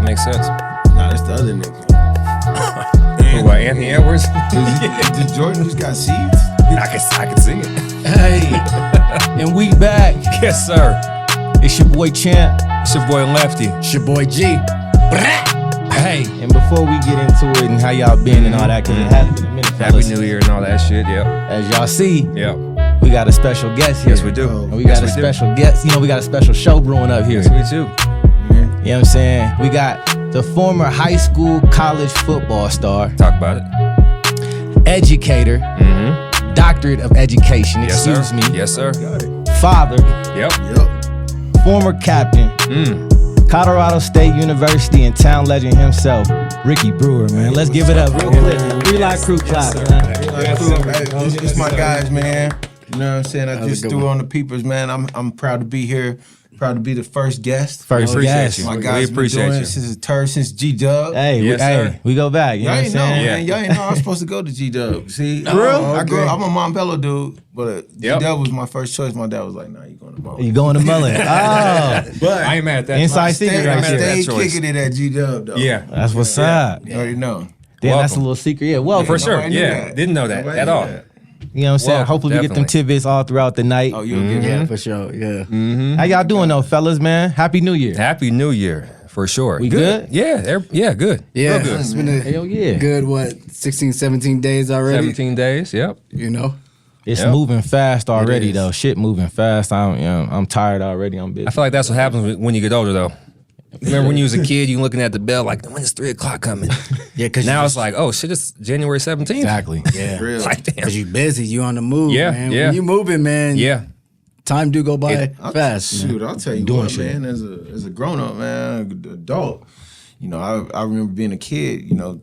that makes sense. Nah, that's the other nigga. Who, Anthony Edwards? Did Jordan just got seeds? I can see it. Hey, and we back. Yes, sir. It's your boy Champ. It's your boy Lefty. It's your boy G. Hey, and before we get into it and how y'all been and all that, because it has been a minute, Happy New Year and all that shit, yep. As y'all see, Yep. we got a special guest here. Yes, we do. And we got a special guest. You know, we got a special show brewing up here. Yes, we do. You know what I'm saying? We got the former high school, college football star, Talk about it. educator, doctorate of education, Yes, excuse sir. me, Yes, sir. father, Yep. former captain, Colorado State University and town legend himself, Ricky Brewer, man. Let's give it up real quick. Three-line crew clap, man. It's my guys, man. You know what I'm saying? I just threw on the peepers, man. I'm proud to be here. Proud to be the first guest. First guest. you. My We guys been appreciate doing you. it since G-Dub. Hey, Yes, sir. we go back. You know Y'all what I'm ain't know, saying? man. Y'all ain't know I was supposed to go to G-Dub. See, For real? I grew up, I'm a Montbello dude, but Yep. G-Dub was my first choice. My dad was like, nah, you going to Mullen. You going to Mullen? Oh, But I ain't mad at that. inside secret right mad at there. that stay choice. kicking it at G-Dub, though. Yeah. That's what's up. You already know. Damn, that's a Welcome. little secret. Yeah, well, For sure. Nobody knew Yeah. that. Didn't know that Nobody at knew all. that. You know what I'm saying? Well, Hopefully we get them definitely. tidbits all throughout the night. Oh, you'll get Yeah, it. for sure. Yeah. How y'all doing though, fellas, man? Happy New Year. Happy New Year, for sure. We good? Yeah, good. Yeah. Real good. It's been a Hell yeah. good, 16, 17 days already. 17 days, yep. You know? It's Yep. moving fast already is. though. Shit moving fast. I'm tired already. I'm busy. I feel like that's what happens when you get older, though. Remember when you was a kid, you looking at the bell like, when is 3 o'clock coming? Yeah, because Now it's like, oh shit, it's January 17th. Exactly. yeah. Real. Like, damn. Because you busy, you on the move, Yeah, man. yeah. When you moving, man, Yeah. time do go by fast. Shoot, I'll tell you Doing what, shit. man. As a grown up, man, adult, you know, I remember being a kid, you know,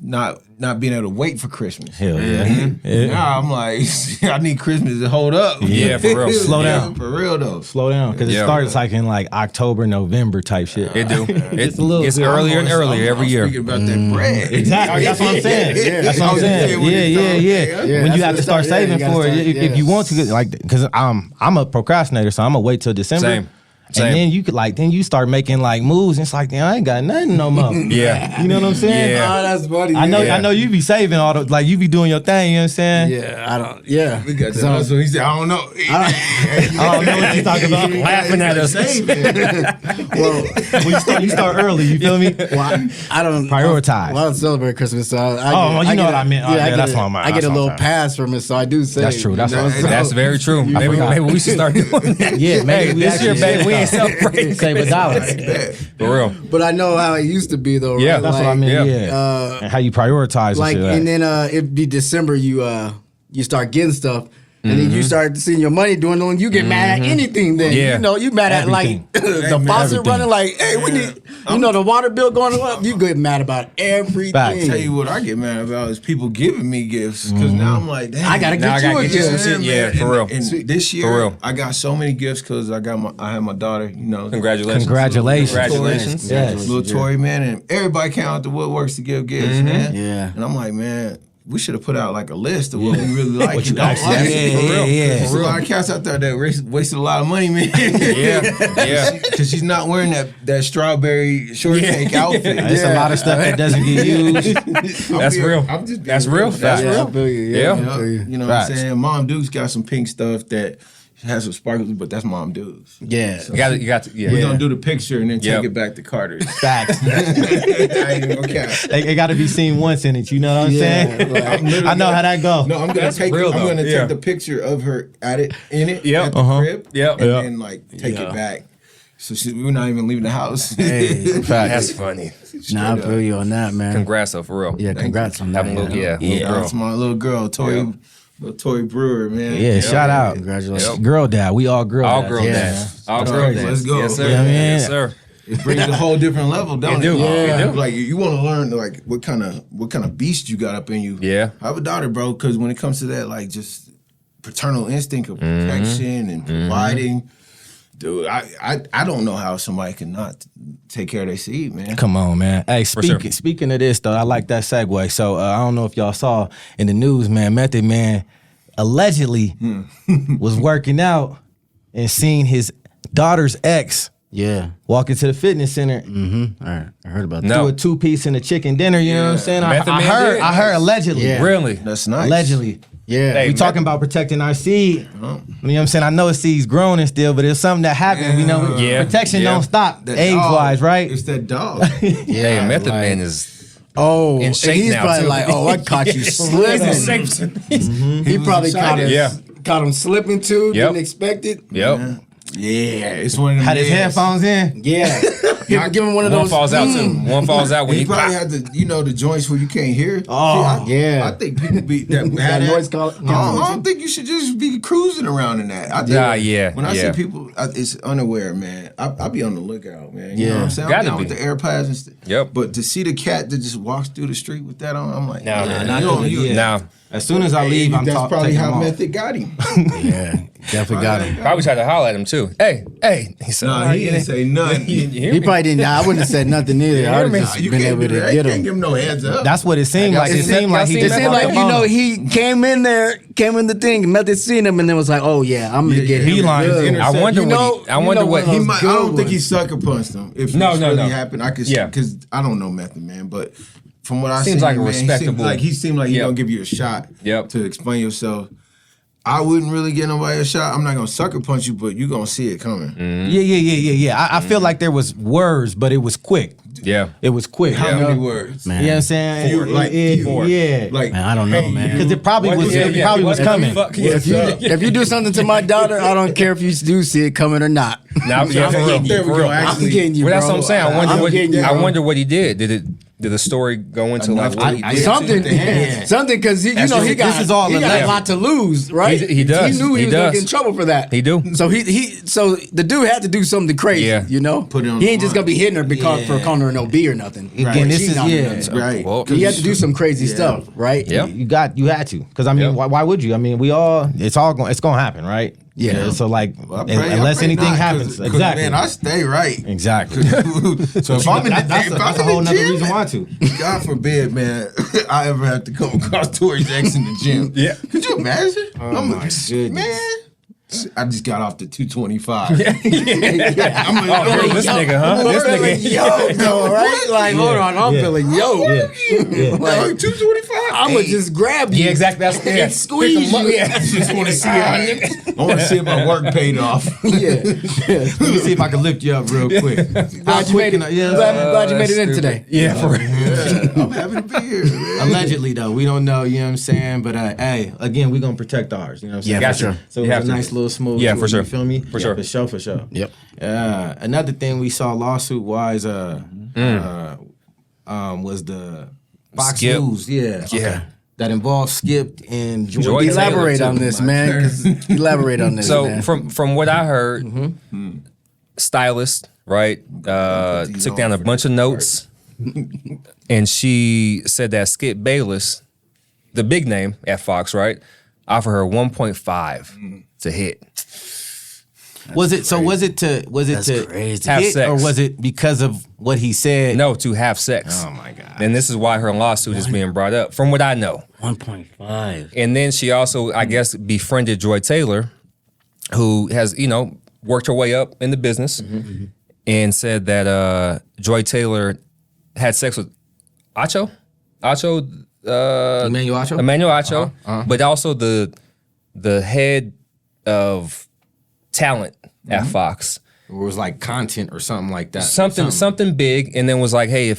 not being able to wait for Christmas. Hell yeah. Yeah. Now I'm like, I need Christmas to hold up. Yeah, for real. Slow down. For real though. Slow down, because it Yeah. starts like in like October, November type shit. It do. Just a little It's bit. earlier and earlier I'm every year. Speaking about that bread. Exactly. That's what I'm saying. Yeah. That's what I'm saying. Yeah. Yeah, When that's you have what to start it starts- yeah, saving you gotta for it, start- if you want to, like, because I'm a procrastinator, so I'm gonna wait till December. Same. And then you could then you start making like moves, and it's like, damn, I ain't got nothing no more. Yeah. You know what I'm saying? Yeah. Oh, that's funny. I know, yeah. I know you be saving all the, like you be doing your thing. You know what I'm saying? Yeah, I don't. Yeah, We got 'Cause that. I'm- So he said, I don't know. I don't know what you talking about. Laughing at us. well, When you start early, you feel me? well, I don't Prioritize. Well, I don't celebrate Christmas, so I Oh, you know what I meant. Oh, yeah, that's I what I'm- I get that's a what little I'm saying. pass from it, so I do say. That's true. That's what I'm saying. That's very true. Maybe we should start doing that. Yeah, maybe Hey, we this year, actually baby, we should. ain't celebrating. Save a dollar. For real. But I know how it used to be, though. Yeah, right? That's what I Like, mean. yeah. Yeah. And how you prioritize Like, and shit. and then it'd be December. You start getting stuff. And then you start seeing your money dwindle, and you get mad at anything. Then Yeah. you know you mad at like Everything. the faucet Everything. running. Like, hey, we need, the water bill going up. You get mad about everything. Facts. Tell you what I get mad about is people giving me gifts because now I'm like, damn, I gotta Now I get you gotta a get you some gift. shit. Yeah, for real. And this year, For real. I got so many gifts because I had my daughter. You know, Congratulations. Congratulations. Congratulations. Yes. little Tory, man, and everybody came out the woodworks to give gifts, man. Yeah. And I'm like, man, we should have put out like a list of what we really like and don't actually- like. yeah, For real. yeah. There's a lot of cats out there that wasted a lot of money, man. Yeah. Because she's not wearing that strawberry shortcake outfit. It's a lot of stuff that doesn't get used. That's real. I'm just being That's real. That's Yeah, real. I feel you. Yeah. I feel you. You know what I'm Facts. saying? Mom Duke's got some pink stuff that has some sparkles, but that's Mom Duke's. Yeah. You got to, yeah. We're gonna do the picture and then take Yep. it back to Carter's. Facts. I ain't even gonna count. It got to be seen once in it. You know what I'm saying? like- I know how that go. No, I'm gonna That's take. real, I'm though. gonna Yeah. take the picture of her at it in it Yep. at the crib. Yep. And Yeah. then like take Yeah. it back. So we're not even leaving the house. That's funny. Nah, I feel you on that, man. Congrats, though, for real. Yeah, congrats on that. Having a little, Yeah. little girl. That's my little girl, Tori. Little Tori Brewer, man. Yeah, shout out. Congratulations. Girl dad. We all girl All dads. girl Yeah. dads. All That's girl crazy. dads. Let's go. Yes, sir. Yeah, man. Yes, sir. It brings it a whole different level, don't it? do. Yeah. It do. Like you want to learn like what kind of beast you got up in you. Yeah. I have a daughter, bro, because when it comes to that, like just paternal instinct of protection and providing. Dude, I don't know how somebody can not take care of their seed, man. Come on, man. Hey, sure. speaking of this, though, I like that segue. So I don't know if y'all saw in the news, man, Method Man allegedly was working out and seen his daughter's ex Yeah. Walk into the fitness center. Mm-hmm. All right. I heard about that. No. Do a 2-piece and a chicken dinner. You know what I'm saying? Method Man did? I heard allegedly. Yeah. Really? That's nice. Allegedly. Yeah. Hey, We talking about protecting our seed. You know what I'm saying? I know the seed's growing and still, but it's something that happened. You know, Yeah. protection Yeah. don't stop That age-wise, dog. right? It's that dog. Yeah, Method Man is Oh, in and shape he's now, probably too. like, oh, I caught you slipping. He probably caught him slipping too. Yep. Didn't expect it. Yep. Yeah, it's one of them. Had his days. headphones in. Yeah. Give him one of One those. falls out too. One falls out when He you probably had the joints where you can't hear. Oh, yeah. I think people be that That had noise that. I don't think you should just be cruising around in that. I think yeah, When I yeah. see people, it's unaware, man. I be on the lookout, man. You Yeah. know what I'm saying? Gotta I'm down be. with the AirPods and stuff. Yep. But to see the cat that just walks through the street with that on, I'm like, No, nah, no, you no, don't- you- yeah. Now, As soon as I leave, I'm That's probably taking how them off. Method got him. Yeah. Definitely got him. probably tried to holler at him too. Hey. He said, Nah, he didn't say nothing. You hear He me? probably didn't. I wouldn't have said nothing either. I would me? have just You been can't able do to that. You get can't him. give him no heads up. That's what it seemed like. It seemed like he y'all just seen It seemed that? walked like, up on him. he came in the thing, Method seen him, and then was like, oh, yeah, I'm going to get him. Beeline is good. intercept. I wonder You what know- he, I you wonder know what one he of I good don't think he ones. sucker punched him. If No, this no, really no. happened, I could Yeah. because I don't know Method Man, but from what I Seems seen, like a man, respectable- he seemed like he Yep. gonna give you a shot Yep. to explain yourself. I wouldn't really get nobody a shot. I'm not gonna sucker punch you, but you gonna see it coming. Yeah. I feel like there was words, but it was quick. Yeah. It was quick. How You know? many words? Man. You know what I'm saying? Four, like four. Yeah. Like Man, I don't know, man. Because it probably was coming. If you do something to my daughter, I don't care if you do see it coming or not. Now, yeah, for real. There we For go. real. Actually, I'm getting you, Well, that's bro. what I'm saying. I I'm wonder what he did. Did the story go into like what he did? Something, Yeah. something, because he That's got this is all he got alleged. a lot to lose, right? He does. He knew he He was gonna does. get in trouble for that. He do. So so the dude had to do something crazy, Yeah. you know. Put it on he the ain't just line. gonna be hitting her because for calling her no B or nothing. Again, Or this cheating is on her or yeah. nothing. right. Well, He had to do some crazy stuff, right? Yeah. You had to, because I mean, Yep. why would you? I mean, it's gonna happen, right? Yeah. So like, Well, I pray- unless I pray anything not, happens, 'cause, exactly. Man, I stay right. Exactly. So if I'm in the that's a whole nother reason why to. God forbid, man, I ever have to come across Tory X in the gym. Yeah. Could you imagine? Oh, my goodness. Man. I just got off the 225. I'm Oh, this nigga, huh? This nigga. Yo, no, right? Like, hold on, I'm feeling yo. Like 225. I'm gonna just grab you. Yeah, exactly. That's and squeeze you. I just want to see I want to see if my work paid off. Yeah. Let me see if I can lift you up real quick. Glad you made it. Glad you made it in today. Yeah, for real. Yeah, I'm happy to be here, man. Allegedly, though, we don't know. You know what I'm saying? But hey, again, we gonna protect ours. You know what I'm saying? Yeah, for sure. So You it have was a to. nice little smooth. Yeah, for move, sure. You feel me? For sure. For sure. Yep. Another thing we saw lawsuit wise, was the Fox Skip. News. Yeah. Yeah. That involved Skip and Joy. Joy Taylor. Elaborate too. on this, man. 'cause- Elaborate on this. So man. from what I heard, stylist, right, took down a bunch of notes, and she said that Skip Bayless, the big name at Fox, right, offered her 1.5 to hit. Was it to crazy. Have hit, sex. or was it because of what he said? No, to have sex. Oh my God. And this is why her lawsuit is being brought up, from what I know. 1.5. And then she also, I guess, befriended Joy Taylor, who has, worked her way up in the business, and said that Joy Taylor had sex with Emmanuel Acho, but also the head of talent at Fox. Or it was like content or something like that. Something big, and then was like, hey,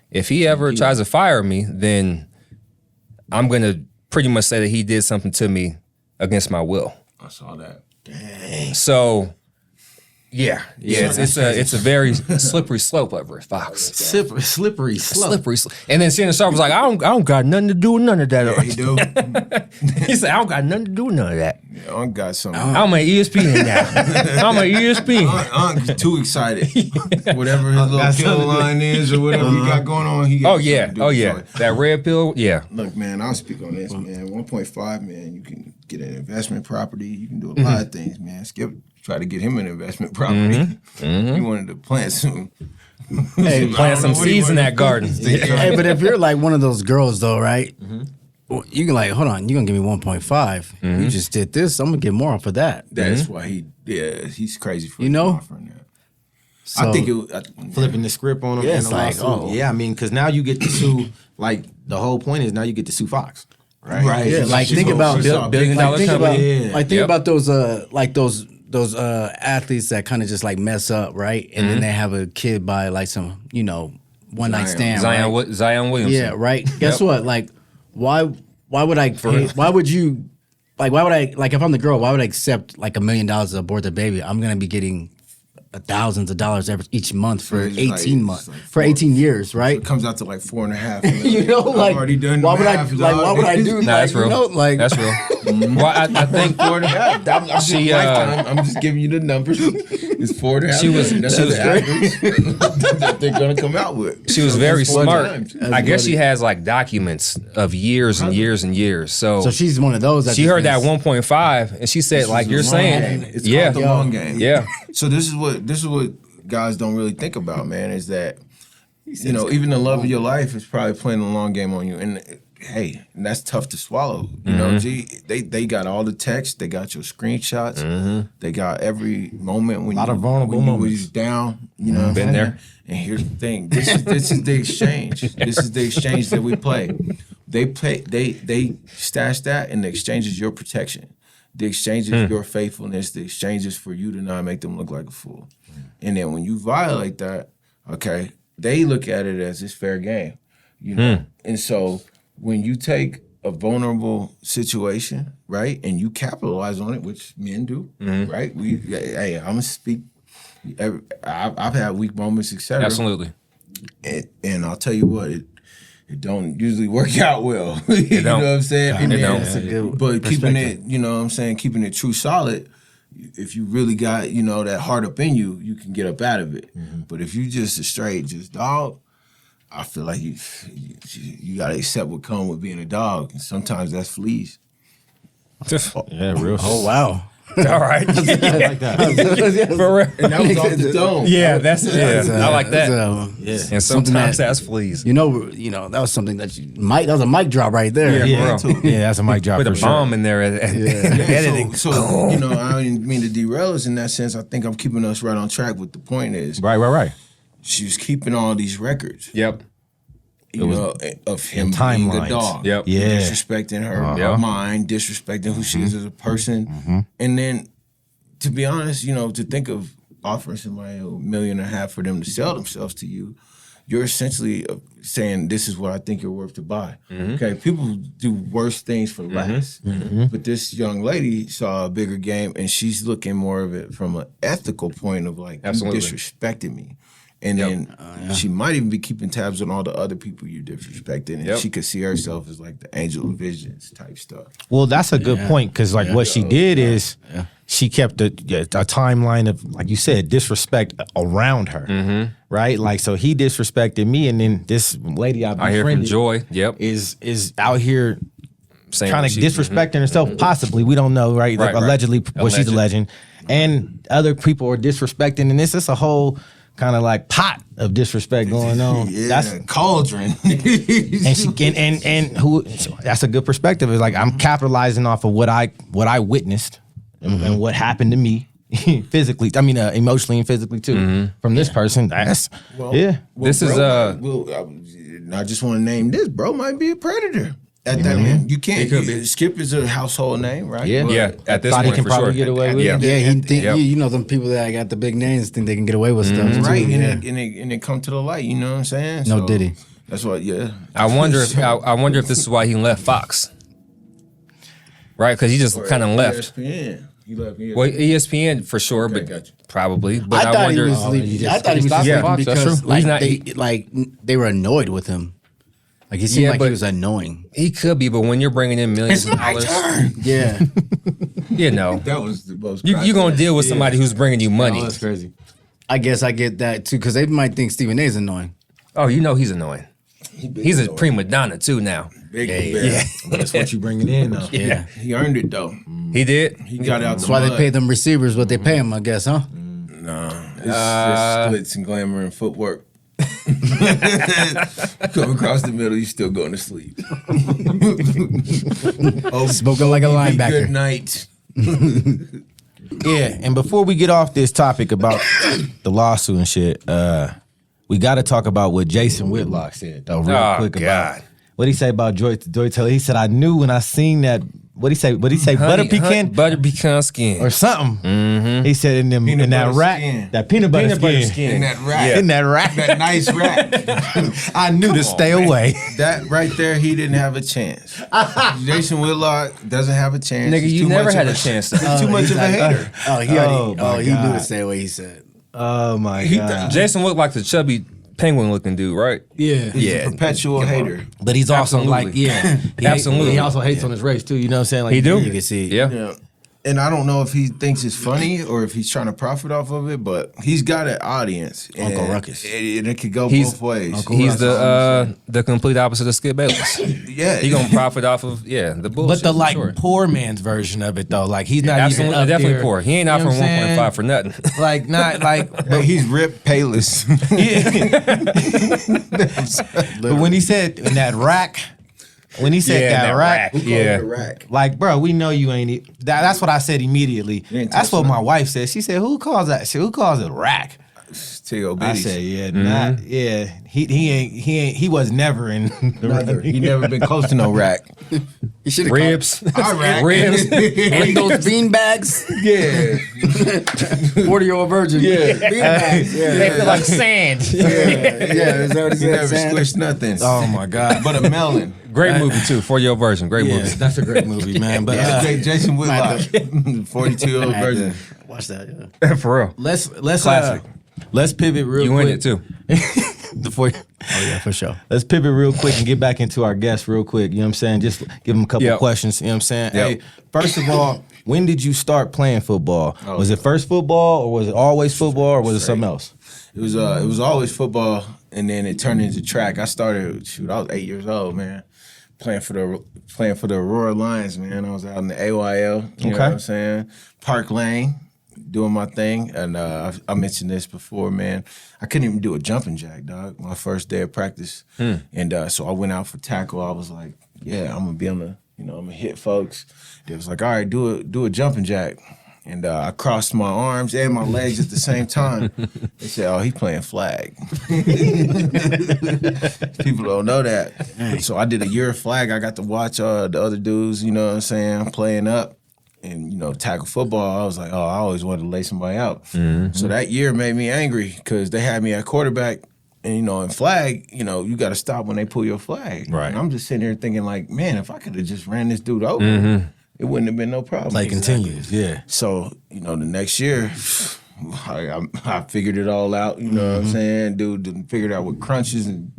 if he ever tries to fire me, then I'm gonna pretty much say that he did something to me against my will. I saw that. So yeah, it's a very slippery slope over at Fox. Slippery slope. Slippery slope. And then Shannon Sharp was like, I don't got nothing to do with none of that. Yeah, he do. He said, I don't got nothing to do with none of that. Yeah, I got something. I'm an ESPN now. I'm an ESPN. I'm too excited. Whatever his little kill line is or whatever he got going on, he got Oh yeah, something to do with it. That red pill, yeah. Look, man, I'll speak on this, man. 1.5, man, you can get an investment property. You can do a lot of things, man. Skip tried to get him an investment property. He wanted to plant some. Hey, Plant some seeds in that garden. Hey, but if you're like one of those girls, though, right? Well, you can like, hold on, you're gonna give me 1.5. You just did this, I'm gonna get more off of that. That's why he's crazy for You know? offering that. So, I think it. Flipping the script on them. Yeah, and it's the like, lawsuit. oh. Yeah, I mean, because now you get to sue, like, the whole point is now you get to sue Fox. Right. Right. yeah, It's like just think go about first off, billion dollar think about, company. Yeah. like think Yep. about those athletes that kind of just like mess up, right? And then they have a kid by like some, one night stand. right? Zion Williamson. Yeah, right. Guess what? Like, why would I? Why would you? Like, why would I? Like, if I'm the girl, why would I accept like $1 million to abort the baby? I'm gonna be getting thousands of dollars each month for it's 18 like- months it's like for 18 years, right? It comes out to like 4.5. You know, like, I've already done why would I? math, Like, dog. why would I do? Nah, like, that's real. You know, like, That's real. Well, I think 4.5. I'm just She, lifetime. I'm just giving you the numbers. It's 4.5. She was- That's she was the average that they're gonna come out with. she was So very it's 4 smart. times. I guess she has like documents of years and years and years. So she's one of those. That she just heard that thinks- 1.5 and she said, like It's you're a long saying, game. It's yeah, called the long game. yeah. So this is what guys don't really think about, man, is that even the love of your life is probably playing a long game on you. And hey, that's tough to swallow. You know, they got all the text, they got your screenshots, they got every moment when Lot of vulnerable when you moments. was down. You know, what I'm Been saying? there. And here's the thing: this is the exchange. This is the exchange that we play. They stash that, and the exchange is your protection. The exchange is your faithfulness. The exchange is for you to not make them look like a fool. And then when you violate that, okay, they look at it as it's fair game, And so when you take a vulnerable situation, right, and you capitalize on it, which men do, right? Hey, I'm gonna speak. I've had weak moments, etc. Absolutely. And I'll tell you what, it don't usually work out well. You know what I'm saying? And It then- don't. That's a good but keeping perspective. it, you know what I'm saying, keeping it true solid, if you really got, that heart up in you, you can get up out of it. But if you just a straight just dog, I feel like you gotta accept what comes with being a dog. And sometimes that's fleas. Yeah, real. Oh wow. All right. like that. For real. And that was off the dome. Yeah, that's I like that. Yeah. And something sometimes that- that's fleas. That was something that that was a mic drop right there. Yeah. Yeah, that's a mic drop Put for a sure. bomb in there at editing. So I don't even mean to derail us in that sense. I think I'm keeping us right on track. What the point is, Right. she was keeping all these records. Yep. Of him being timelines. a dog. Yep. Yeah. Disrespecting her Yeah. mind, disrespecting who she is as a person. And then, to be honest, to think of offering somebody $1.5 million for them to sell themselves to you, you're essentially saying, this is what I think you're worth to buy. Okay, people do worse things for less. But this young lady saw a bigger game, and she's looking more of it from an ethical point of like, Absolutely. you disrespected me. And then she might even be keeping tabs on all the other people you disrespected. And Yep. she could see herself as like the angel of visions type stuff. Well, that's a good point because, like, what she did is she kept a timeline of, like you said, disrespect around her, right? Like, so he disrespected me, and then this lady I I hear from befriended Joy. Yep. is out here Saying kind what of she- disrespecting herself. Possibly, we don't know, right? Like, Right. allegedly, well, she's a Alleged. legend, and other people are disrespecting, and it's just a whole kind of like pot of disrespect going on. Yeah, That's cauldron. and she and who that's a good perspective. Is like I'm capitalizing off of what I witnessed and what happened to me physically. I mean, emotionally and physically too from this person. That's yeah. This is, I just want to name this. Bro might be a predator. At that end, you can't. He could be. Skip is a household name, right? Yeah. But Yeah, at this Thought he point can for probably sure. get away with Yeah. it. Yeah, he think Yep. them people that got the big names think they can get away with stuff. Too. Right, Yeah. and it come to the light. You know what I'm saying? No Diddy. That's what. Yeah. I wonder if this is why he left Fox. Right, because he just kind of left. ESPN. He left. Yeah. Well, ESPN for sure, but gotcha. probably. But I thought wonder. he was leaving. I thought he was stopped leaving at Fox, that's because true. He's not- they were annoyed with him. Like he seemed Yeah, like but- he was annoying. He could be, but when you're bringing in millions of dollars, Yeah, That was the most. you're gonna deal with somebody who's bringing you money. that's crazy. I guess I get that too because they might think Stephen A. is annoying. Oh, he's annoying. He's a prima donna too now. Big Yeah. But that's what you bringing in though. Yeah, He earned it though. he did. He got out. That's why they pay them receivers what they pay them. I guess, huh? It's splits and glamour and footwork. Come across the middle, you still going to sleep. Spoken like a linebacker. Good night. Yeah, and before we get off this topic about the lawsuit and shit, we got to talk about what Jason Whitlock said, though, real quick. About what he say about Joy Taylor. He said, I knew when I seen that. What he say? Butter pecan? Butter pecan skin. Or something. Mm-hmm. He said in that rack, that peanut butter skin. In that rack. Yeah. In that rack. That nice rack. I knew to stay away. That right there, he didn't have a chance. Jason Whitlock doesn't have a chance. Nigga, you never had a chance. He's too much of a hater. He knew to stay away, he said. Oh, my God. Jason looked like the chubby penguin looking dude, right? Yeah. He's a perpetual hater. But he's also Absolutely. Absolutely. He also hates on his race, too. You know what I'm saying? Like, He do? You can see. Yeah. And I don't know if he thinks it's funny or if he's trying to profit off of it, but he's got an audience. Uncle Ruckus. And it could go both ways. He's the complete opposite of Skip Bayless. Yeah. He gonna profit off of the bullshit. But the for sure. poor man's version of it though, like he's not Absolutely, even up definitely there. poor. He ain't You out know for what I'm 1.5 for nothing. like not like, But he's Rip Payless. but when he said in that rack, when he said that rack, Rack. like bro, we know you ain't. That's what I said immediately. That's what my wife said. She said, "Who calls that shit? Who calls it rack?" I said, "Yeah, not yeah." He was never in the rack. He never been close to no rack. He should have Ribs. Ribs. And those bean bags. Yeah. 40-year-old virgin. Yeah. Bean bags. Yeah. They feel like sand. Yeah. Is that what he never squished nothing. Oh my God! But a melon. Great movie too. 4-year-old version. Great Yeah, movie. that's a great movie, man. But Jason Whitlock, 42-year-old version. Watch that. Yeah. For real. let's Classic. Let's pivot real You quick. win it too. Oh yeah, for sure. Let's pivot real quick and get back into our guests real quick. You know what I'm saying? Just give them a couple questions. You know what I'm saying? Yep. Hey, first of all, when did you start playing football? Was it first football or was it always football or was it something else? It was always football, and then it turned into track. I started, I was 8 years old, man, playing for the Aurora Lions, man. I was out in the AYL, you know what I'm saying? Park Lane, doing my thing, and I mentioned this before, man. I couldn't even do a jumping jack, dog. My first day of practice, and so I went out for tackle. I was like, yeah, I'm gonna be on the, I'm gonna hit folks. They was like, all right, do a jumping jack. And I crossed my arms and my legs at the same time. They said, oh, he playing flag. People don't know that. So I did a year of flag. I got to watch the other dudes, you know what I'm saying, playing up and, tackle football. I was like, oh, I always wanted to lay somebody out. Mm-hmm. So that year made me angry because they had me at quarterback. And, in flag, you got to stop when they pull your flag. Right. And I'm just sitting here thinking like, man, if I could have just ran this dude over, it wouldn't have been no problem. Play continues, yeah. So, the next year, I figured it all out, you know what I'm saying? Dude figured out what crunches and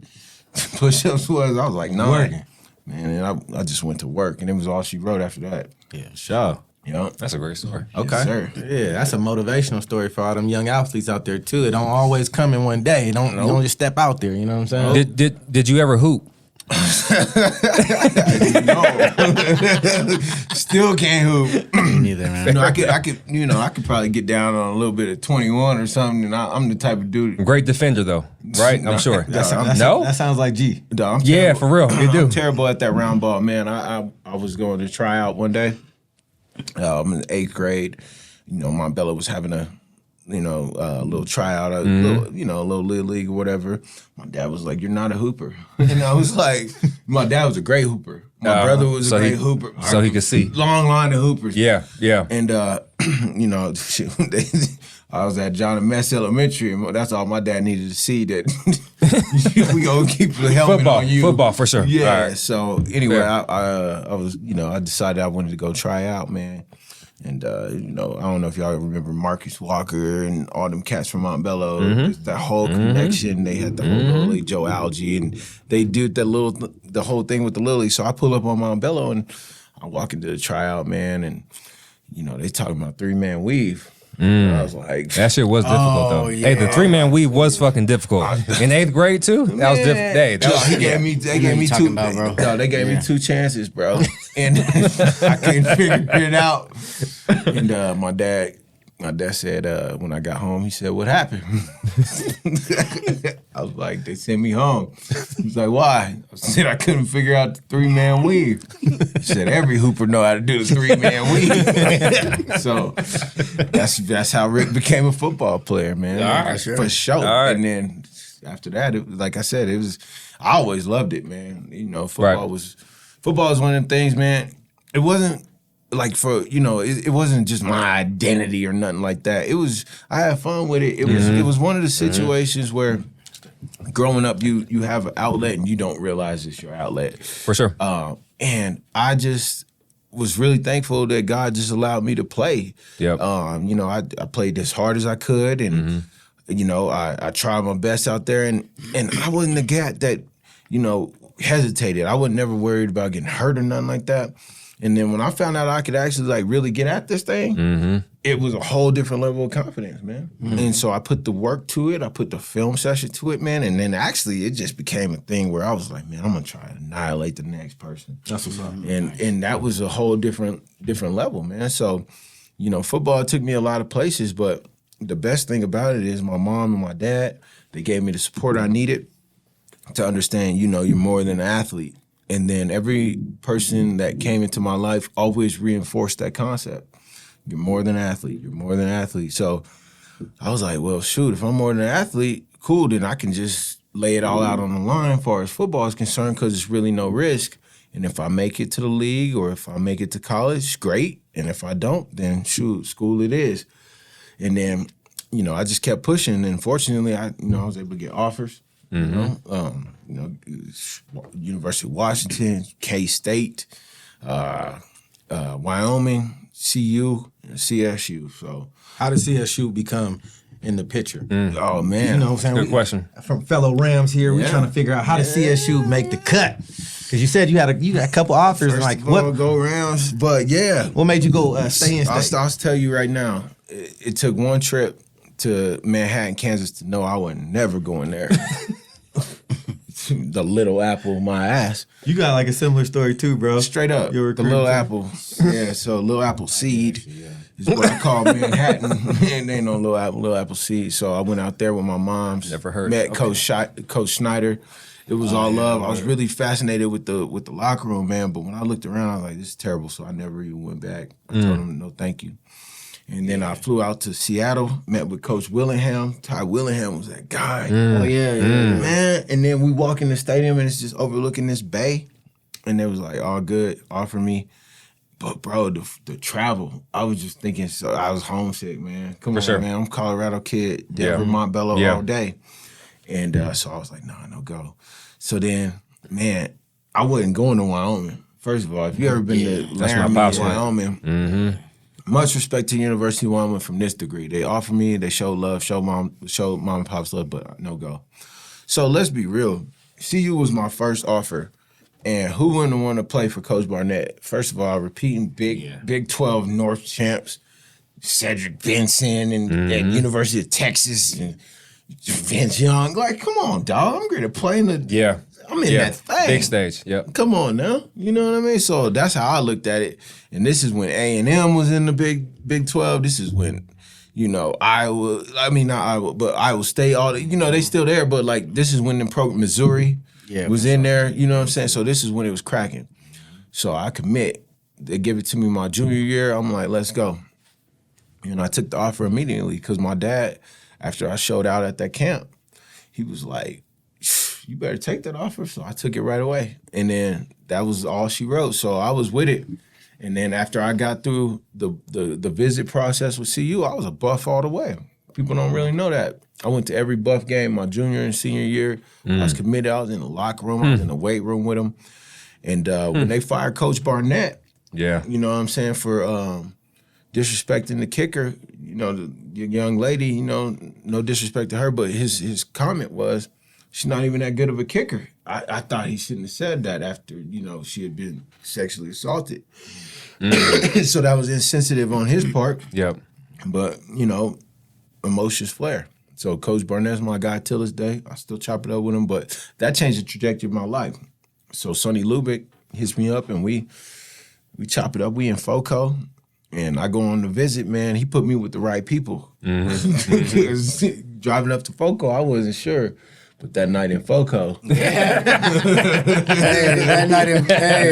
push-ups was. I was like, no. Man, and I just went to work, and it was all she wrote after that. Yeah, sure. That's a great story. Okay. Yes, sir. Yeah, that's a motivational story for all them young athletes out there too. It don't always come in one day. You don't just step out there, you know what I'm saying? Did you ever hoop? No. Still can't hoop. Me neither, man. I could probably get down on a little bit of 21 or something, and I'm the type of dude. Great defender though, right? I'm sure. That sounds like G. I'm Yeah, terrible. for real. You do. I'm terrible at that round ball, man. I was going to try out one day. I'm in the 8th grade. Montbello was having a little tryout, a little little league or whatever. My dad was like, "You're not a hooper," and I was like, "My dad was a great hooper. My brother was a great hooper, so he could see long line of hoopers." Yeah. And I was at John and Mess Elementary, and that's all my dad needed to see that we gonna keep the helmet on you. Football for sure. Yeah. All right. So anyway, Fair. I was, I decided I wanted to go try out, man. And I don't know if y'all remember Marcus Walker and all them cats from Montbello. Just that whole connection. They had the whole Little League, Joe Algie, and they did the whole thing with the Lily. So I pull up on Montbello and I walk into the tryout, man, and they talking about 3-man weave. I was like, that shit was difficult though. yeah. Hey, the 3-man weave was fucking difficult. In 8th grade too? That was difficult. Hey, They gave me two. They gave me 2 chances, bro, and I couldn't figure it out. And my dad, My dad said, when I got home, he said, "What happened?" I was like, "They sent me home." He's like, "Why?" I said, "I couldn't figure out the 3-man weave." He said, "Every hooper know how to do the 3-man weave." So that's how Rick became a football player, man. All right, for sure. All right. And then after that, like I said, I always loved it, man. Football was one of them things, man. It wasn't like it wasn't just my identity or nothing like that. I had fun with it. It was one of the situations where growing up, you have an outlet and you don't realize it's your outlet. For sure. And I just was really thankful that God just allowed me to play. Yep. I played as hard as I could, and I tried my best out there, and I wasn't the guy that hesitated. I wasn't never worried about getting hurt or nothing like that. And then when I found out I could actually like really get at this thing, it was a whole different level of confidence, man. And so I put the work to it. I put the film session to it, man. And then actually it just became a thing where I was like, man, I'm gonna try to annihilate the next person. That's what's up. And that was a whole different level, man. So, football took me a lot of places, but the best thing about it is my mom and my dad, they gave me the support I needed to understand, you're more than an athlete. And then every person that came into my life always reinforced that concept. You're more than an athlete. You're more than an athlete. So I was like, well, shoot, if I'm more than an athlete, cool, then I can just lay it all out on the line as far as football is concerned because it's really no risk. And if I make it to the league or if I make it to college, great. And if I don't, then shoot, school it is. And then, I just kept pushing. And fortunately, I was able to get offers. University of Washington, K-State, Wyoming, CU, and CSU. So how did CSU become in the picture? Oh, man. You know what I'm saying? Good question. From fellow Rams here, we're trying to figure out how did CSU make the cut? Because you said you got a couple offers. First Like of all, go Rams. But yeah. What made you go stay in state? I'll tell you right now, it took one trip to Manhattan, Kansas to know I was never going there. The little apple of my ass. You got like a similar story too, bro. Straight up. The little apple. Yeah, so little apple seed is what I call Manhattan. And ain't no little apple seed. So I went out there with my moms. Never heard. Met Coach Schneider. It was all love. I was really fascinated with the locker room, man. But when I looked around, I was like, this is terrible. So I never even went back. I told them no thank you. And then I flew out to Seattle, met with Coach Willingham. Ty Willingham was that guy. Oh, yeah. Man. And then we walk in the stadium and it's just overlooking this bay. And it was like, all good, offer me. But, bro, the travel, I was just thinking, so I was homesick, man. Come on, man. I'm a Colorado kid, Denver, Montbello all day. And so I was like, no go. So then, man, I wasn't going to Wyoming. First of all, if you ever been to Laramie, Wyoming, much respect to the University of Wyoming from this degree. They offer me, they show love, show mom and pop's love, but no go. So let's be real. CU was my first offer. And who wouldn't want to play for Coach Barnett? First of all, repeating Big 12 North champs, Cedric Benson and at University of Texas and Vince Young. Like, come on, dog. I'm ready to play in the I'm in that thing. Big stage, yep. Come on now. You know what I mean? So that's how I looked at it. And this is when A&M was in the Big 12. This is when, Iowa, not Iowa, but Iowa State, they still there, but like this is when the program, Missouri was in there, you know what I'm saying? So this is when it was cracking. So I commit. They give it to me my junior year. I'm like, let's go. I took the offer immediately because my dad, after I showed out at that camp, he was like, you better take that offer. So I took it right away. And then that was all she wrote. So I was with it. And then after I got through the visit process with CU, I was a Buff all the way. People don't really know that. I went to every Buff game my junior and senior year. I was committed. I was in the locker room. I was in the weight room with them. And when they fired Coach Barnett, you know what I'm saying, for disrespecting the kicker, the young lady, no disrespect to her, but his comment was, she's not even that good of a kicker. I thought he shouldn't have said that after, she had been sexually assaulted. So that was insensitive on his part. Yep. But, emotions flare. So Coach Barnett's my guy till this day. I still chop it up with him, but that changed the trajectory of my life. So Sonny Lubick hits me up and we chop it up. We in FoCo. And I go on the visit, man. He put me with the right people. Driving up to FoCo, I wasn't sure. But that night in FoCo. That night in,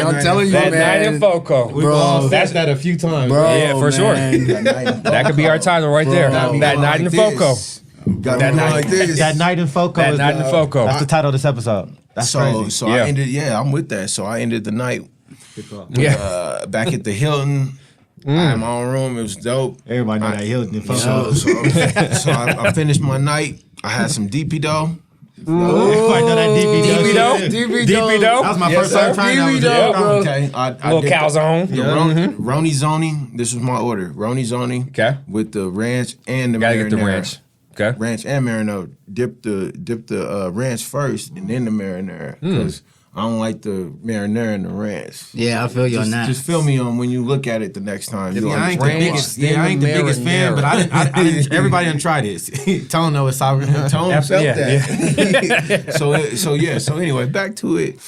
I'm telling you, That man. night in FoCo. We've all said that a few times. Bro, Yeah, for sure. That could be our title right there. Got me That going night in like FoCo. this. Got me going like this. That night in FoCo. That night in FoCo. That's the title of this episode. That's crazy. So Yeah. I ended, I'm with that. So I ended the night back at the Hilton. I had my own room. It was dope. Everybody know that Hilton in FoCo. So I finished my night. I had some DP dough. Everybody know that DP DP dough? DP DP dough? That was my Yes, first time sir. trying that. DP Was dough, it? bro. Okay. I Little did calzone. the Roni Zoni. This was my order. Roni Zoni. Okay. With the ranch and the Gotta marinara. get the ranch. Okay. Ranch and marinara. Dip the ranch first and then the marinara because I don't like the marinara and the ranch. Yeah, I feel you on that. Just fill me on when you look at it the next time. Yeah, You'll I ain't the understand biggest. why. Yeah, I ain't the biggest fan, but I didn't. Everybody done tried it. Tone know it's sour. Tone felt Yeah, that. So anyway, back to it.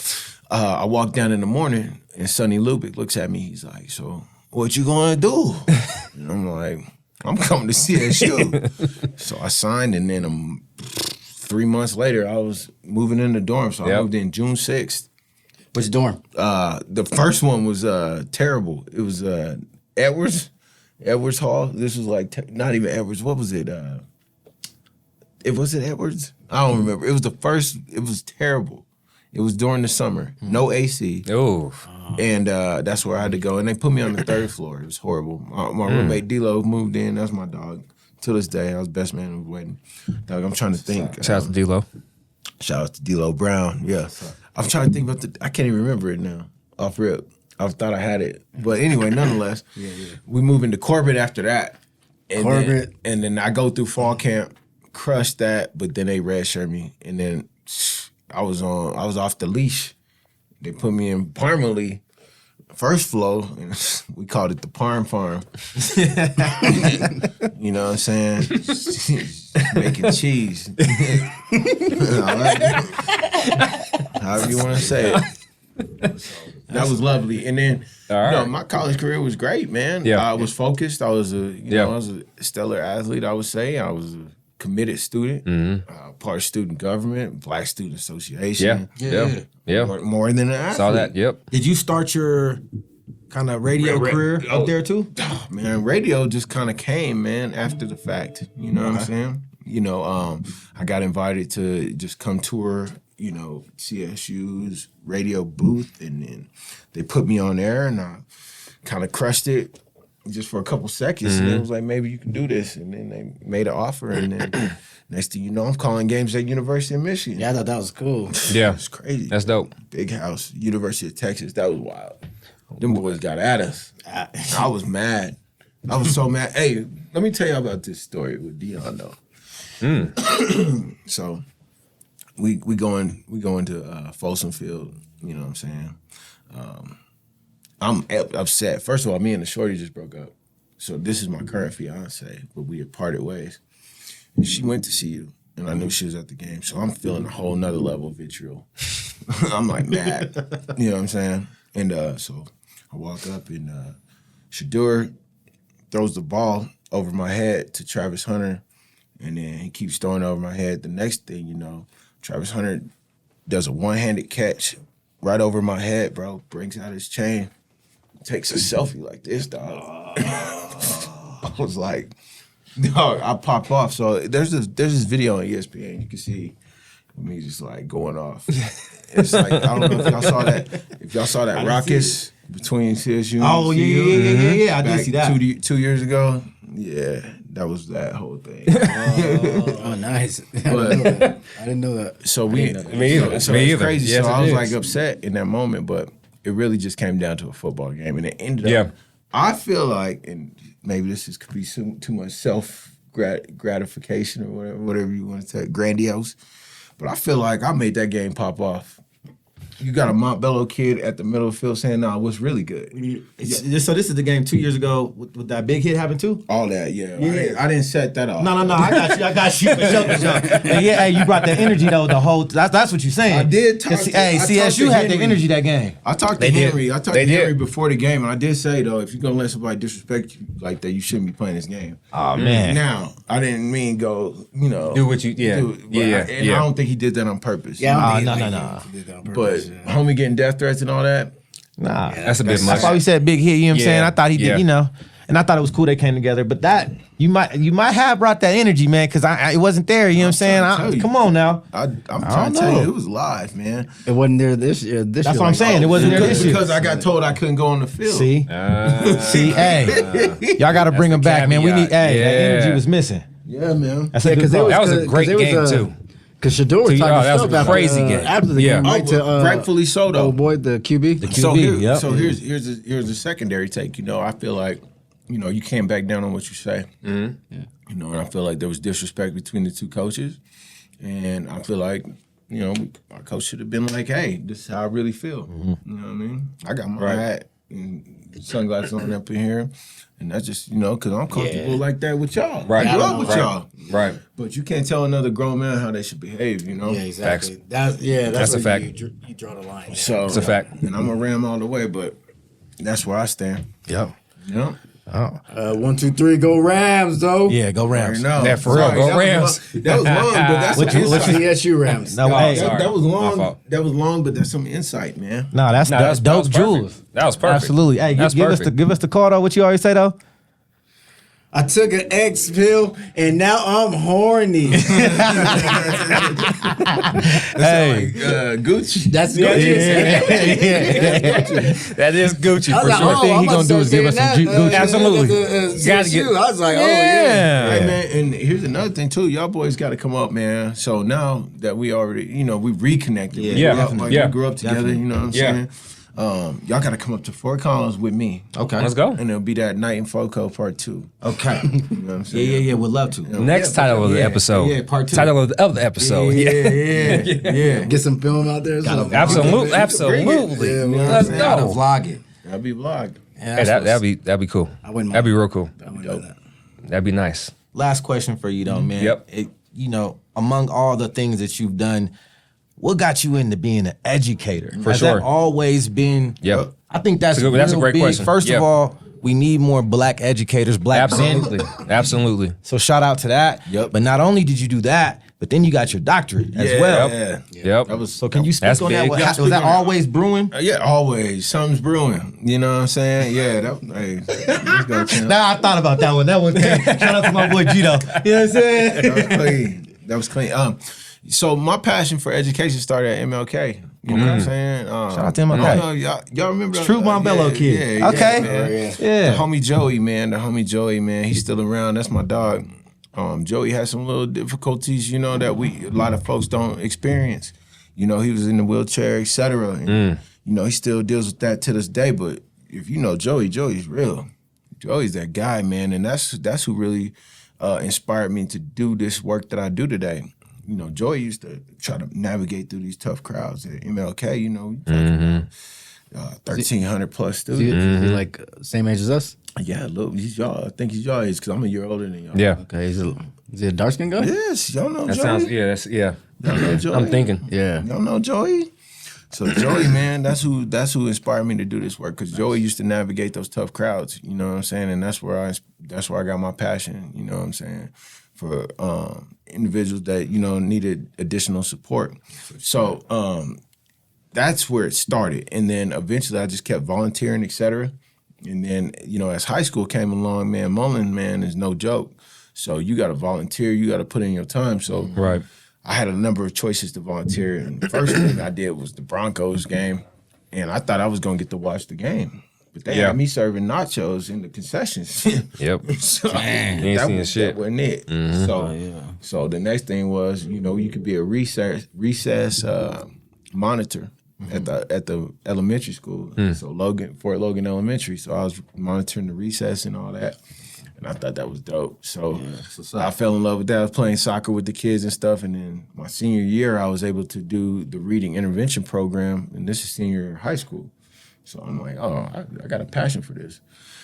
I walked down in the morning and Sonny Lubick looks at me. He's like, "So what you gonna do?" And I'm like, "I'm coming to CSU." So I signed, and then 3 months later, I was moving in the dorm. So I moved in June 6th. Which dorm? The first one was terrible. It was Edwards Hall. This was like not even Edwards. What was it? Was it Edwards? I don't remember. It was the first. It was terrible. It was during the summer. No AC. Oh. And that's where I had to go. And they put me on the third floor. It was horrible. My roommate D-Lo moved in. That's my dog. To this day, I was best man of the wedding. Dog, I'm trying to think. Shout out to D-Lo. Shout out to D-Lo Brown. Yeah. I'm trying to think about I can't even remember it now. Off rip. I thought I had it. But anyway, nonetheless, we move into Corbett after that. And Corbett. Then I go through fall camp, crush that, but then they redshirt me. And then I was off the leash. They put me in Parmalee, first flow, and we called it the Parm Farm. You know what I'm saying? Making cheese. However you want to say it. That was lovely. And then my college career was great, man. Yeah. I was focused. I was I was a stellar athlete, I would say. I was a committed student, part of student government, Black Student Association. Yeah. More than an athlete. Saw that. Yep. Did you start your kind of radio career up there too? Man, radio just kind of came, man, after the fact. You know what I'm saying? You know, I got invited to just come tour, CSU's radio booth, and then they put me on there, and I kind of crushed it just for a couple seconds. And it was like, maybe you can do this. And then they made an offer, and then next thing you know, I'm calling games at University of Michigan. Yeah, I thought that was cool. Yeah. It's crazy. That's dope. Big house, University of Texas. That was wild. Them boys got at us. I was mad. I was so mad. Hey, let me tell you about this story with Dion though. So we going to Folsom Field. You know what I'm saying? I'm upset. First of all, me and the shorty just broke up. So this is my current fiance, but we had parted ways. And she went to see you, and I knew she was at the game. So I'm feeling a whole nother level of vitriol. I'm like mad. You know what I'm saying? And so I walk up, and Shadur throws the ball over my head to Travis Hunter, and then he keeps throwing it over my head. The next thing you know, Travis Hunter does a one-handed catch right over my head, bro, brings out his chain, takes a selfie like this, dog. I was like, dog, I pop off. So there's this video on ESPN. You can see me just like going off. It's like, I don't know if y'all saw that. If y'all saw that ruckus between CSU and Oh, yeah. I did see that. 2 years ago. Yeah, that was that whole thing. Oh, nice. I didn't know that. So Me either. So Me it's either. crazy. Yes, so it I was is. like upset in that moment, but it really just came down to a football game, and it ended Yeah. up. I feel like, and maybe this could be too much self gratification or whatever you want to say, grandiose, but I feel like I made that game pop off. you got a Montbello kid at the middle of the field saying, "Nah, what's really good?" So this is the game 2 years ago with that big hit happened too? All that, yeah. I didn't set that off. No. I got you. For sure. And yeah, hey, you brought that energy though. The whole that's what you're saying. I did talk. Hey, CSU had the energy that game. I talked to Henry. I talked to Henry before the game, and I did say though, if you're gonna let somebody disrespect you like that, you shouldn't be playing this game. Oh man. Now I didn't mean go, do what you I don't think he did that on purpose. Yeah, No. But homie getting death threats and all that. Nah, that's a bit much. That's why we said big hit. You know what I'm saying? Yeah. I thought he did. You know. And I thought it was cool they came together, but that you might have brought that energy, man, because it wasn't there. You know what I'm saying? Come on now. I'm trying to tell you, it was live, man. It wasn't there this year. That's what I'm saying. It wasn't there this year because I got told I couldn't go on the field. See, hey, y'all got to bring him back, man. We need, that energy was missing. Yeah, man. That's a good call. That was a great game too. Because Shador was talking that was stuff a crazy game. after the game, right? Rightfully so, though. Oh boy, the QB. So here's the secondary take. You know, I feel like, you know, you can't back down on what you say. Mm-hmm. Yeah. You know, and I feel like there was disrespect between the two coaches, and I feel like, you know, our coach should have been like, "Hey, this is how I really feel." Mm-hmm. You know what I mean? I got my hat and sunglasses on up in here. And that's just, you know, because I'm comfortable like that with y'all. Right. I grew up with y'all. Right. But you can't tell another grown man how they should behave, you know? Yeah, exactly. Facts. That's a fact. You draw the line. So it's a fact. And I'm a Ram all the way, but that's where I stand. Yep. You know? 1, 2, 3, go Rams, though. Yeah, go Rams. Yeah, for real, go Rams. That was long, but that's some insight. CSU Rams. No, hey, That was long. That was long, but that's some insight, man. No, that's dope jewels. That was perfect. Absolutely. Hey, give us the call though. What you always say though? I took an X pill and now I'm horny. Hey, Gucci. That's Gucci. That is Gucci for like, sure. One thing he gonna do is give us some Gucci. Absolutely. Gotta get. I was like, oh yeah. Hey, man, and here's another thing too. Y'all boys got to come up, man. So now that we already, you know, we reconnected. We grew up together. You know what I'm saying? Y'all got to come up to Fort Collins with me. Okay, let's go. And it'll be that night in FoCo Part 2. Okay. You know what I'm saying? Yeah. We'd love to. Next title of the episode. Yeah, Part 2. Title of the episode. Yeah. Get some film out there. Absolutely. Let's go. Gotta vlog it. That'll be vlogged. Hey, that'd be cool. I wouldn't mind. That'd be real cool. I wouldn't mind that. That'd be nice. Last question for you though, man. Yep. You know, among all the things that you've done, what got you into being an educator? For Has sure. that always been? Yep. I think that's a great big. question. First Yep. of all, we need more black educators, black men. Absolutely. So shout out to that. Yep. But not only did you do that, but then you got your doctorate as well. Yep. That was So can you speak That's on big. that? Was that always brewing? yeah, always. Something's brewing. You know what I'm saying? Yeah. Let's go, champ. Nah, I thought about that one. That one came. Shout out to my boy Gito. You know what I'm saying? That was clean. So my passion for education started at MLK. You know what I'm saying? Shout out to MLK. I don't know, y'all remember True Montbello kid. Yeah, Okay. man. Yeah. The homie Joey, man. He's still around. That's my dog. Joey had some little difficulties, you know, that a lot of folks don't experience. You know, he was in the wheelchair, et cetera. And, you know, he still deals with that to this day. But if you know Joey, Joey's real. Joey's that guy, man. And that's who really inspired me to do this work that I do today. You know, Joey used to try to navigate through these tough crowds at MLK, you know, 1,300 plus students. Is he like same age as us? Yeah, look, he's y'all. I think he's y'all age because I'm a year older than y'all. Yeah. Okay, is he a dark skinned guy? Yes, y'all know That Joey. sounds. Y'all know Joey. I'm thinking. Yeah. Y'all know Joey. So Joey, man, that's who inspired me to do this work because Joey used to navigate those tough crowds. You know what I'm saying? And that's where I got my passion. You know what I'm saying? For individuals that, you know, needed additional support. So that's where it started. And then eventually I just kept volunteering, et cetera. And then, you know, as high school came along, man, Mullen, man, is no joke. So you got to volunteer. You got to put in your time. So Right. I had a number of choices to volunteer. And the first thing I did was the Broncos game. And I thought I was going to get to watch the game. But they had me serving nachos in the concessions. Yep. So You ain't that seen shit. wasn't it. So the next thing was, you know, you could be a recess monitor at the elementary school. So Fort Logan Elementary. So I was monitoring the recess and all that. And I thought that was dope. So I fell in love with that. I was playing soccer with the kids and stuff. And then my senior year, I was able to do the reading intervention program. And this is senior high school. So I'm like, oh, I got a passion for this.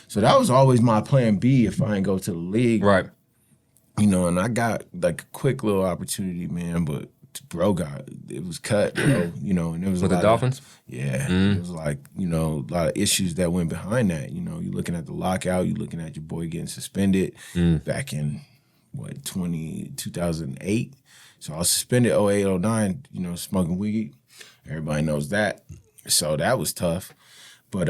So that was always my plan B if I didn't go to the league. Right. You know, and I got like a quick little opportunity, man, but bro it was cut, bro, you know, and it was With the Dolphins? It was like, you know, a lot of issues that went behind that. You know, you're looking at the lockout, you're looking at your boy getting suspended back in, 2008. So I was suspended 08, 09, you know, smoking weed. Everybody knows that. So that was tough. But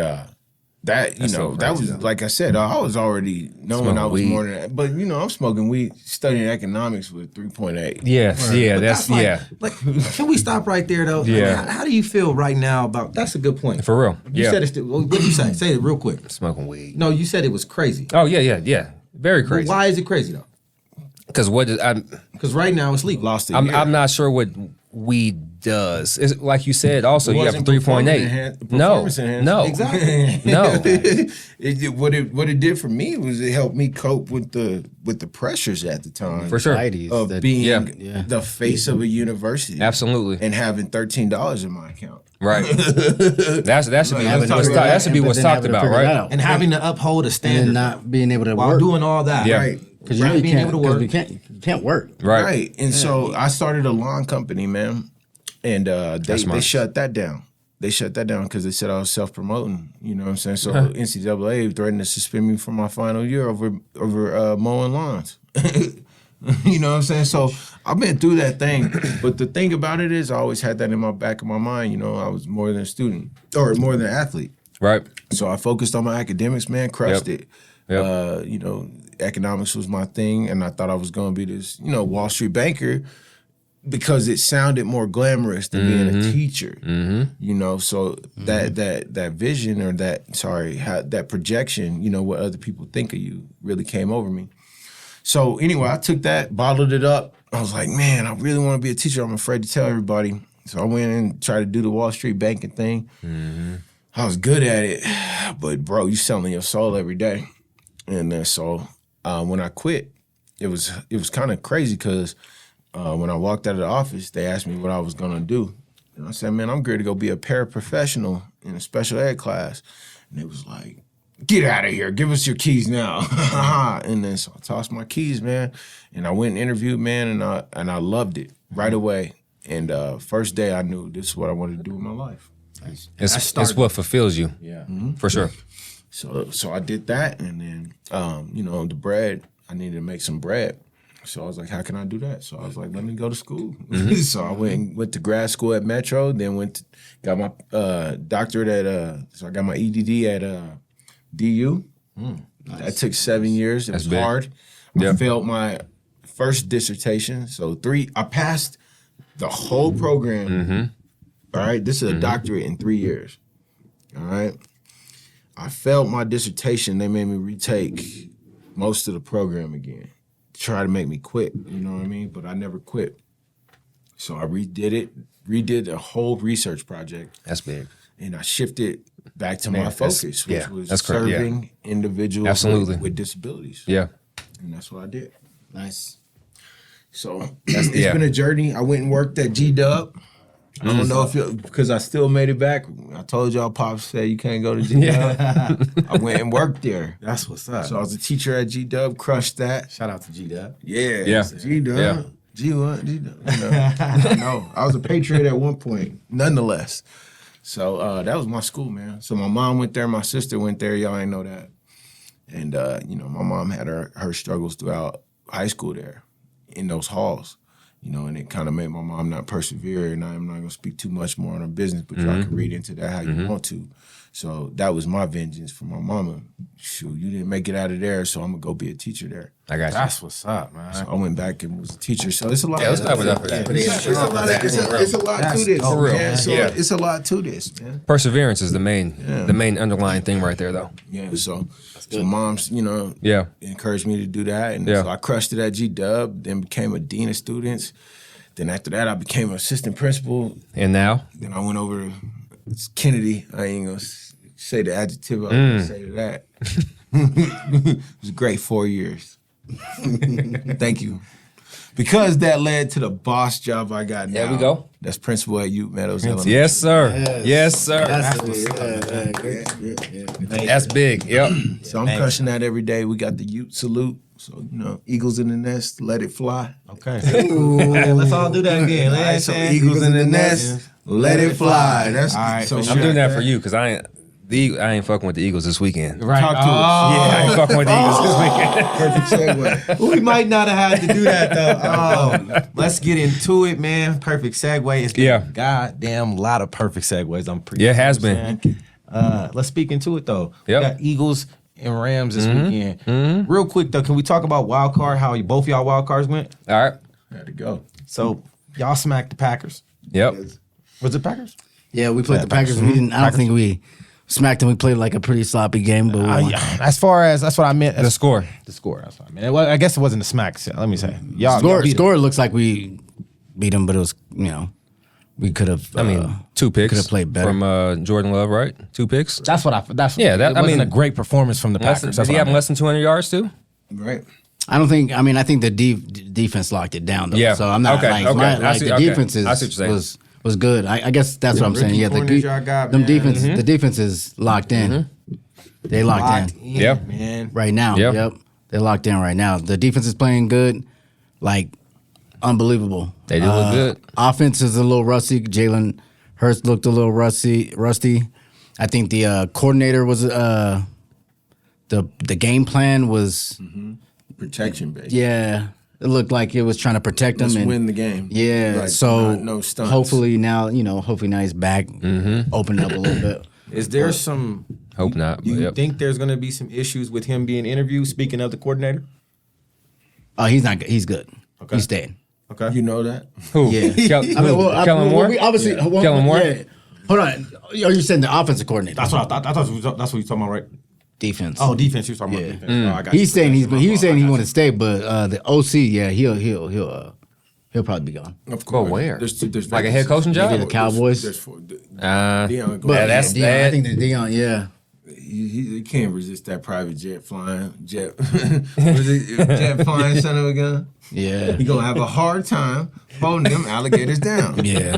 that, you know, that was, like I said, I was already knowing Smoking I was weed. more than that. But, you know, I'm smoking weed, studying economics with 3.8. Yes, yeah, that's Like, can we stop right there though? Yeah. Like, how do you feel right now about? That's a good point. for real. You Yeah, said it's. What did you say? Say it real quick. smoking weed. No, you said it was crazy. Oh yeah, very crazy. Why is it crazy though? Because Because right now it's legal. Lost a I'm year. not sure what weed does. It's like you said. Also, you have Wasn't 3.8. No, performance enhancing. no, Exactly. no, What it did for me was it helped me cope with the pressures at the time for sure. Anxieties of that- being Yeah. the face of a university. Absolutely. And having $13 in my account. Right. that should be that should be what's But then talked having to about, figure it right? out. And having to uphold a And standard then not being able to while work. doing all that. Yeah. Right. Because you know you being can't, able to work. you can't work. Right. Right. And so I started a lawn company, man. And they smart. shut that down. They shut that down because they said I was self-promoting. You know what I'm saying? So NCAA threatened to suspend me for my final year over mowing lawns. You know what I'm saying? So I've been through that thing. But the thing about it is I always had that in my back of my mind. You know, I was more than a student or more than an athlete. Right. So I focused on my academics, man, crushed Yep. it. Yep. You know, economics was my thing, and I thought I was going to be this, you know, Wall Street banker because it sounded more glamorous than being a teacher. You know, so that vision or that projection, you know, what other people think of you really came over me. So anyway, I took that, bottled it up. I was like, man, I really want to be a teacher. I'm afraid to tell everybody. So I went and tried to do the Wall Street banking thing. I was good at it, but bro, you selling your soul every day. And then so when I quit, it was kind of crazy because when I walked out of the office, they asked me what I was gonna do. And I said, man, I'm going to go be a paraprofessional in a special ed class. And it was like, get out of here, give us your keys now. And then so I tossed my keys, man, and I went and interviewed, man, and I loved it right away. And first day I knew this is what I wanted to do with my life. It's what fulfills you. Yeah. For sure. So I did that, and then you know, the bread, I needed to make some bread. So I was like, how can I do that? So I was like, let me go to school. So I went to grad school at Metro, then got my doctorate at so I got my EDD at DU. Nice. That took 7 years. It was big. hard. I failed my first dissertation. So I passed the whole program. All right, this is a doctorate in 3 years. All right. I failed my dissertation. They made me retake most of the program again. Try to make me quit, you know what I mean? But I never quit. So I redid a whole research project. That's big. And I shifted back to my focus, which was that's correct, yeah. serving individuals Absolutely. with disabilities. Yeah. And that's what I did. Nice. So it's been a journey. I went and worked at G-Dub. I don't know if because I still made it back. I told y'all, Pops said you can't go to G-Dub. I went and worked there. That's what's up. So I was a teacher at G-Dub, crushed that. Shout out to G-Dub. Yeah. Yeah. G-Dub. Yeah. G-Dub. G-Dub. You know, no, I was a Patriot at one point, nonetheless. So that was my school, man. So my mom went there, my sister went there. Y'all ain't know that. And, you know, my mom had her struggles throughout high school there in those halls. You know, and it kind of made my mom not persevere, and I'm not going to speak too much more on her business, but y'all can read into that how you want to. So that was my vengeance for my mama. Shoot, you didn't make it out of there, so I'm going to go be a teacher there. I got you. That's what's up, man. So I went back and was a teacher. So it's a lot. Yeah, let's clap it up for that. It's a lot to this. For real. Man. So Yeah. it's a lot to this, man. Perseverance is the main underlying thing right there, though. Yeah. So moms, you know, Yeah. encouraged me to do that, and Yeah. so I crushed it at G-Dub. Then became a dean of students. Then after that, I became an assistant principal. And now? Then I went over to Kennedy. I ain't gonna say the adjective I was gonna say to that. It was a great 4 years. Thank you. Because that led to the boss job I got now. There we go. That's principal at Ute Meadows Elementary. Yes, sir. Yes, sir. That's big. Yep. So I'm crushing that every day. We got the Ute salute. So, eagles in the nest, let it fly. Okay. Hey, let's all do that again. All right, so eagles in the nest, let it fly. That's all right. So I'm doing that for you because I ain't fucking with the Eagles this weekend. Right. Talk to us. Yeah, I ain't fucking with the Eagles this weekend. Perfect segue. We might not have had to do that though. Let's get into it, man. Perfect segue. It's been a goddamn lot of perfect segues. I'm pretty. Yeah, it has been. Let's speak into it though. Yep. We got Eagles and Rams this weekend. Real quick though, can we talk about wild card? How both y'all wild cards went? All right. Had to go. So y'all smacked the Packers. Yep. Was it Packers? Yeah, we played the Packers. We didn't. I don't think we smacked them. We played like a pretty sloppy game, but we won. As far as that's what I meant. The score. The score. That's what I meant. Well, I guess it wasn't a smack. So let me say, y'all beat Score looks like we beat them, but it was we could have. I mean, 2 picks. Could have played better from Jordan Love, right? 2 picks. That's what I. That's Yeah, that- It I wasn't mean, a great performance from the Packers. Did he have less than 200 yards too? Right. I don't think. I mean, I think the defense locked it down though. Yeah. So I'm not Okay, like, okay. my, I like see- the okay. defense I see what you're saying. was good. I guess that's what I'm saying. rookie Yeah, corners y'all got, man. the defense is locked in. They locked in Yep. man. right now. Yep. Yep. They're locked in right now. The defense is playing good, like unbelievable. They do look good. Offense is a little rusty. Jalen Hurts looked a little rusty. I think the coordinator was the game plan was Protection, baby. yeah. It looked like it was trying to protect Let's him and win the game. Yeah, Like, so no stunts. hopefully now he's back, opening up a little bit. Is there some? Hope not. You But yep. think there's going to be some issues with him being interviewed? Speaking of the coordinator. Oh, he's not good. He's good. Okay. He's staying. Okay. You know that? Who? Yeah. Kellen Moore? We obviously, Kellen Moore? Yeah. Hold on. Are you saying the offensive coordinator? That's what I thought. That's what you're talking about, right? Defense. Oh, defense. You're talking Yeah. about defense. Oh, I got you. He's saying he was saying he wanted to stay, but the OC, yeah, he'll probably be gone. Of course. where? There's Like a head coaching job? Maybe the Cowboys. There's four. But Deion that's Deion, bad. I think that Deion, yeah. He can't resist that private jet flying. Jet flying son of a gun. Yeah. He gonna have a hard time holding them alligators down. Yeah.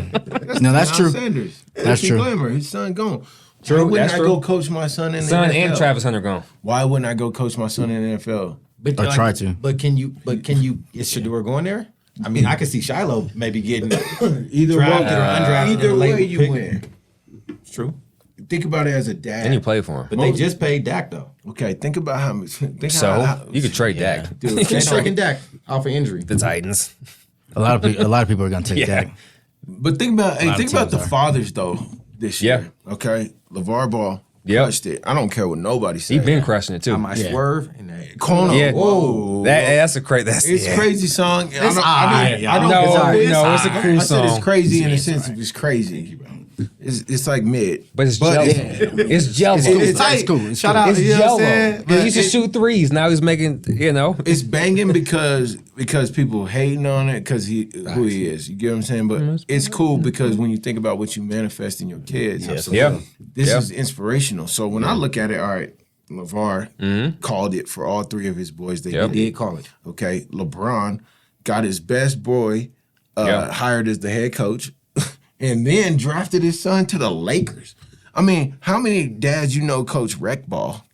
No, that's Deion true. Sanders. That's true. Glamour. His son gone. True, Why wouldn't that's I true. go coach my son in the Son NFL? and Travis Hunter gone. Why wouldn't I go coach my son in the NFL? But Or try to. But can you? Is Shador going there? I mean, I can see Shiloh maybe getting Either drafted or undrafted. Either in a late way, you pick. win. It's true. Think about it as a dad. And you play for him. But they just paid Dak though. Okay, think about how much. So you could trade Dak. Dude, They taking Dak off of injury. The Titans. A lot of people are gonna take Yeah. Dak. But think about of the teams are. fathers though this Yeah. year. Okay, LeVar Ball Yep. crushed it. I don't care what nobody says. He been crushing it too. I might swerve and they Corner. Yeah. Whoa. That's a crazy. It's yeah. crazy song. No, it's a cool I said it's song. crazy in the sense of it's crazy. It's like mid. But it's jello. It's jello. It's cool. It's Shout cool. out. It's You know what I'm jello. saying? He used to shoot threes. Now he's making, It's banging because people hating on it because who he is. You get what I'm saying? But it's cool because when you think about what you manifest in your kids, Yeah. this Yeah. is inspirational. So when I look at it, all right, LeVar called it for all three of his boys. They Yep. did call it. Okay, LeBron got his best boy hired as the head coach, and then drafted his son to the Lakers. I mean, how many dads coach rec ball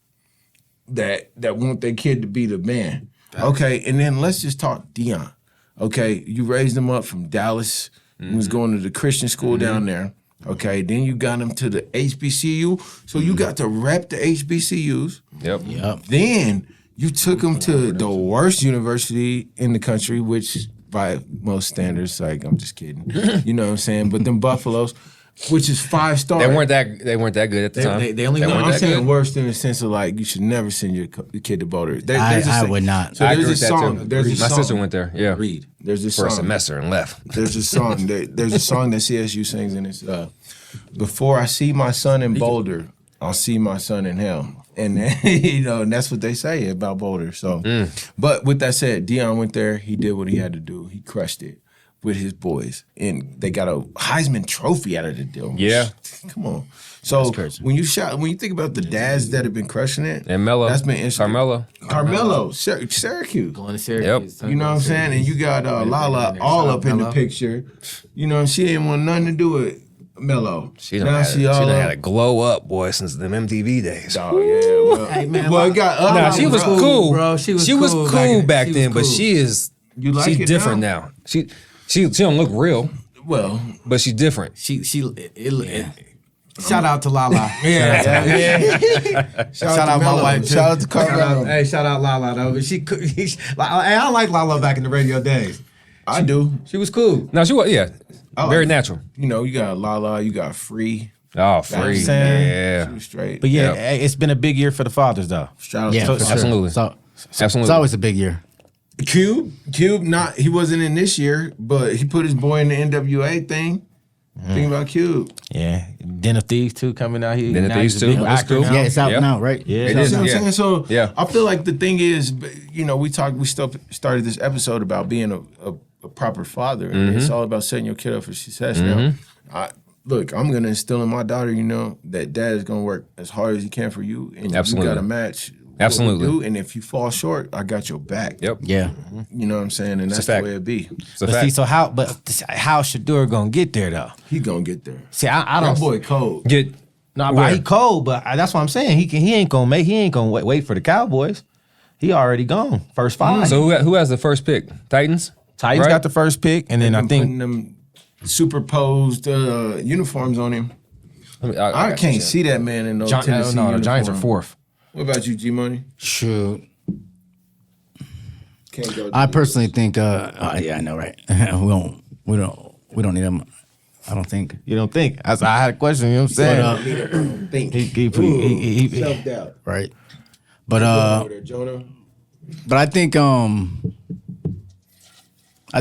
that want their kid to be the man? Okay, and then let's just talk Deion. Okay, you raised him up from Dallas. He was going to the Christian school down there. Okay, then you got him to the HBCU. So you got to rep the HBCUs. Yep. Then you took him to the worst university in the country, which by most standards, like I'm just kidding. You know what I'm saying? But them Buffaloes, which is 5-star. They weren't that good at the time. they only No, won I'm that saying good. worst in the sense of like you should never send your kid to Boulder. I would not. So I there's agree a with that song. too. There's a My song. sister went there. Yeah. Reed. There's a For a song. semester and left. There's a song. There's a song that CSU sings, and it's "Before I see my son in Boulder, I'll see my son in hell." And and that's what they say about Boulder. So, but with that said, Deion went there. He did what he had to do. He crushed it. with his boys, and they got a Heisman Trophy out of the deal. Yeah. Come on. So when you think about the dads that have been crushing it, And Melo. that's been interesting. Carmelo. Syracuse. Going to Syracuse. You know what I'm saying? And you got Lala all up in the picture. You know, she ain't want nothing to do with Melo. She done had a glow up, boy, since them MTV days. Oh, yeah. Well, Hey, man, well, it got Nah, she was cool, bro. She was cool back she then, was but cool. she is You like she's it different now. She don't look real, Well, but she's different. Shout out to Lala. yeah. Shout out my wife too. Shout out to Carmelo. Hey, shout out Lala though. But I like Lala back in the radio days. I do. She was cool. No, she was very natural. You know, you got Lala, you got Free. Oh, free, saying? yeah, She was straight. But yeah, Yep. hey, it's been a big year for the fathers though. Shout out Yeah, to for sure. absolutely. It's always a big year. Cube, he wasn't in this year, but he put his boy in the NWA thing. Think about Cube. Yeah, Den of Thieves too coming out here. Den of Now Thieves he's a too. big That's actor cool. now. Yeah, it's out Yep. now, right? Yeah, It You is. see what I'm Yeah. saying? So Yeah. I feel like the thing is, you know, we started this episode about being a proper father, and it's all about setting your kid up for success. Now, I'm gonna instill in my daughter, you know, that dad is gonna work as hard as he can for you, and Absolutely. you got to match. Absolutely. What we do, and if you fall short, I got your back. Yep. Yeah. You know what I'm saying, and a that's the fact. way it be. It's a But fact. see, how Shador gonna get there though? He gonna get there. See, I That don't. boy cold. Get No, where? but he cold. But that's what I'm saying. He ain't gonna wait for the Cowboys. He already gone. First five. So who has the first pick? Titans. Titans right? got the first pick, and then I I'm think putting them superposed uniforms on him. I got can't you. see that man in those the Tennessee Giants are uniform. fourth. What about you, G Money? Shoot. Can't go. I personally think yeah, I know, right? we don't need him. I don't think. You don't think? I had a question. You know what I'm saying? think. He Self doubt. Right. But Jonah. but I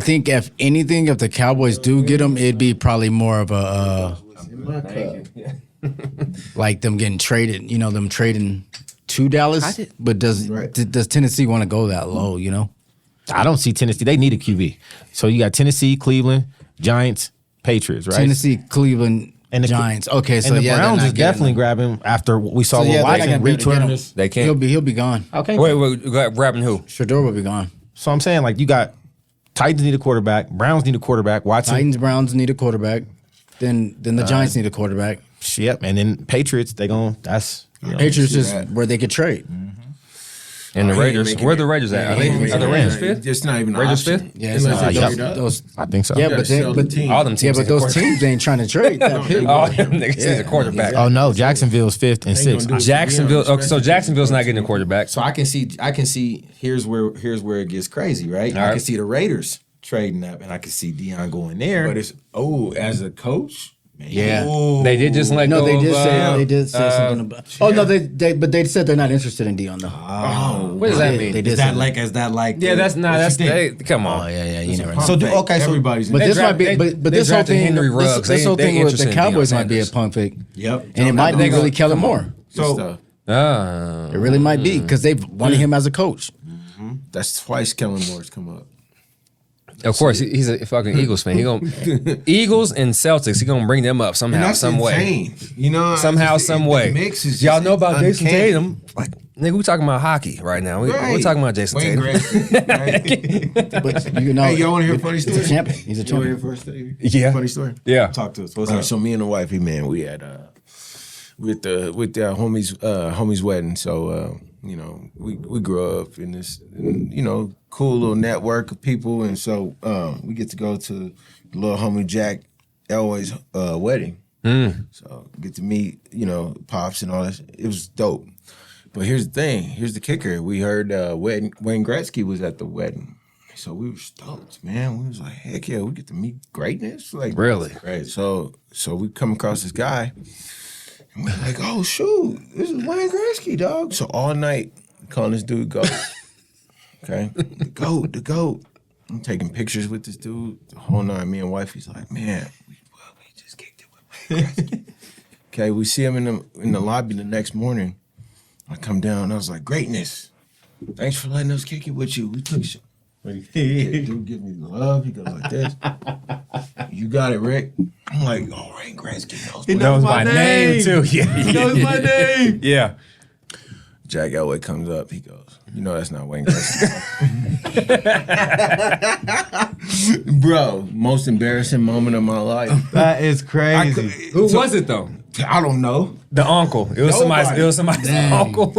think if anything, if the Cowboys do get him, it'd be probably more of a like them getting traded. You know, them trading to Dallas. But does Tennessee want to go that low? You know. I don't see Tennessee. They need a QB. So you got Tennessee, Cleveland, Giants, Patriots, right? Tennessee, Cleveland, And the Giants. Okay, so and the yeah, Browns they're is not getting definitely him. grabbing after what we saw So, with yeah, they're not Watson gonna be able to get return him. this. They can't. He'll be gone. Okay. Wait, grabbing who? Shador will be gone. So I'm saying like you got Titans need a quarterback, Browns need a quarterback, Watson. Titans, Browns need a quarterback. Then the Giants need a quarterback. Yep, and then Patriots, that's Patriots is where they could trade. And the he ain't Raiders. making Where are it. the Raiders at? Are Yeah, the Raiders fifth? It's not even an Raiders option. fifth? Yeah, it's Unless not- they yeah. trade up. Those, I think so. yeah, gotta but they, sell the but team. All them teams. yeah, but those teams ain't trying to trade that pick. All them niggas need a quarterback. Oh no, Jacksonville's fifth and sixth. gonna do it. Jacksonville. Okay, so Jacksonville's not getting a quarterback. So I can see. Here's where it gets crazy, right? All I right. can see the Raiders trading up, and I can see Dion going there. But it's as a coach. Yeah. They did just let No, go they of, did say something about. Oh no, but they said they're not interested in Dion though. what does that They mean? did Is say that like? Is that like? Yeah, that's not. That's come Oh on. yeah, you never know. So do okay, so Everybody's. But They this draft- might be, they- but they this whole drafted thing, Henry Ruggs. this whole They thing with interested the in Deion Cowboys might be a Sanders. pump fake, Yep. and it might be they really gonna- Kellen Moore. so It really might be because they've wanted him as a coach. that's twice Kellen Moore's come up. Of course, he's a fucking Eagles fan. He gonna Eagles and Celtics. He gonna bring them up And somehow, that's some way, insane. You know, somehow, it's just- some the way. mix is Y'all just know about Jason uncanny. Tatum? Like, nigga, we talking about hockey right now. We're Right. talking about Jason Wayne Tatum. Gretzky, right? But you know, Hey, y'all want to hear a funny he's story? a champion. He's a You wanna hear champion. a story? Yeah. Funny story. Yeah. Talk to us. What's All right, up? so me and the wifey, man, we had with the homie's wedding. So you know, we grew up in this cool little network of people, and so we get to go to the little homie Jack Elway's wedding. So get to meet pops and all this. It was dope. But here's the thing. Here's the kicker. We heard Wayne Gretzky was at the wedding. So we were stoked, man. We was like, heck yeah, we get to meet greatness. Like Really? Right. So we come across this guy, and we're like, oh shoot, this is Wayne Gretzky, dog. So all night calling this dude GOAT. Okay, the GOAT. I'm taking pictures with this dude the whole night. Me and wifey's like, man, we just kicked it with Wayne Gretzky. Okay, we see him in the lobby the next morning. I come down, I was like, greatness. Thanks for letting us kick it with you. We took Dude, give me the love. He goes like this. You got it, Rick. I'm like, oh, Ray Gretzky knows. He knows my name too. Yeah, He knows my name. Yeah. Jack Elway comes up. He goes, you know that's not Wayne Gretzky. Bro, most embarrassing moment of my life. That is crazy. Who was it though? I don't know. The uncle. It was somebody's uncle.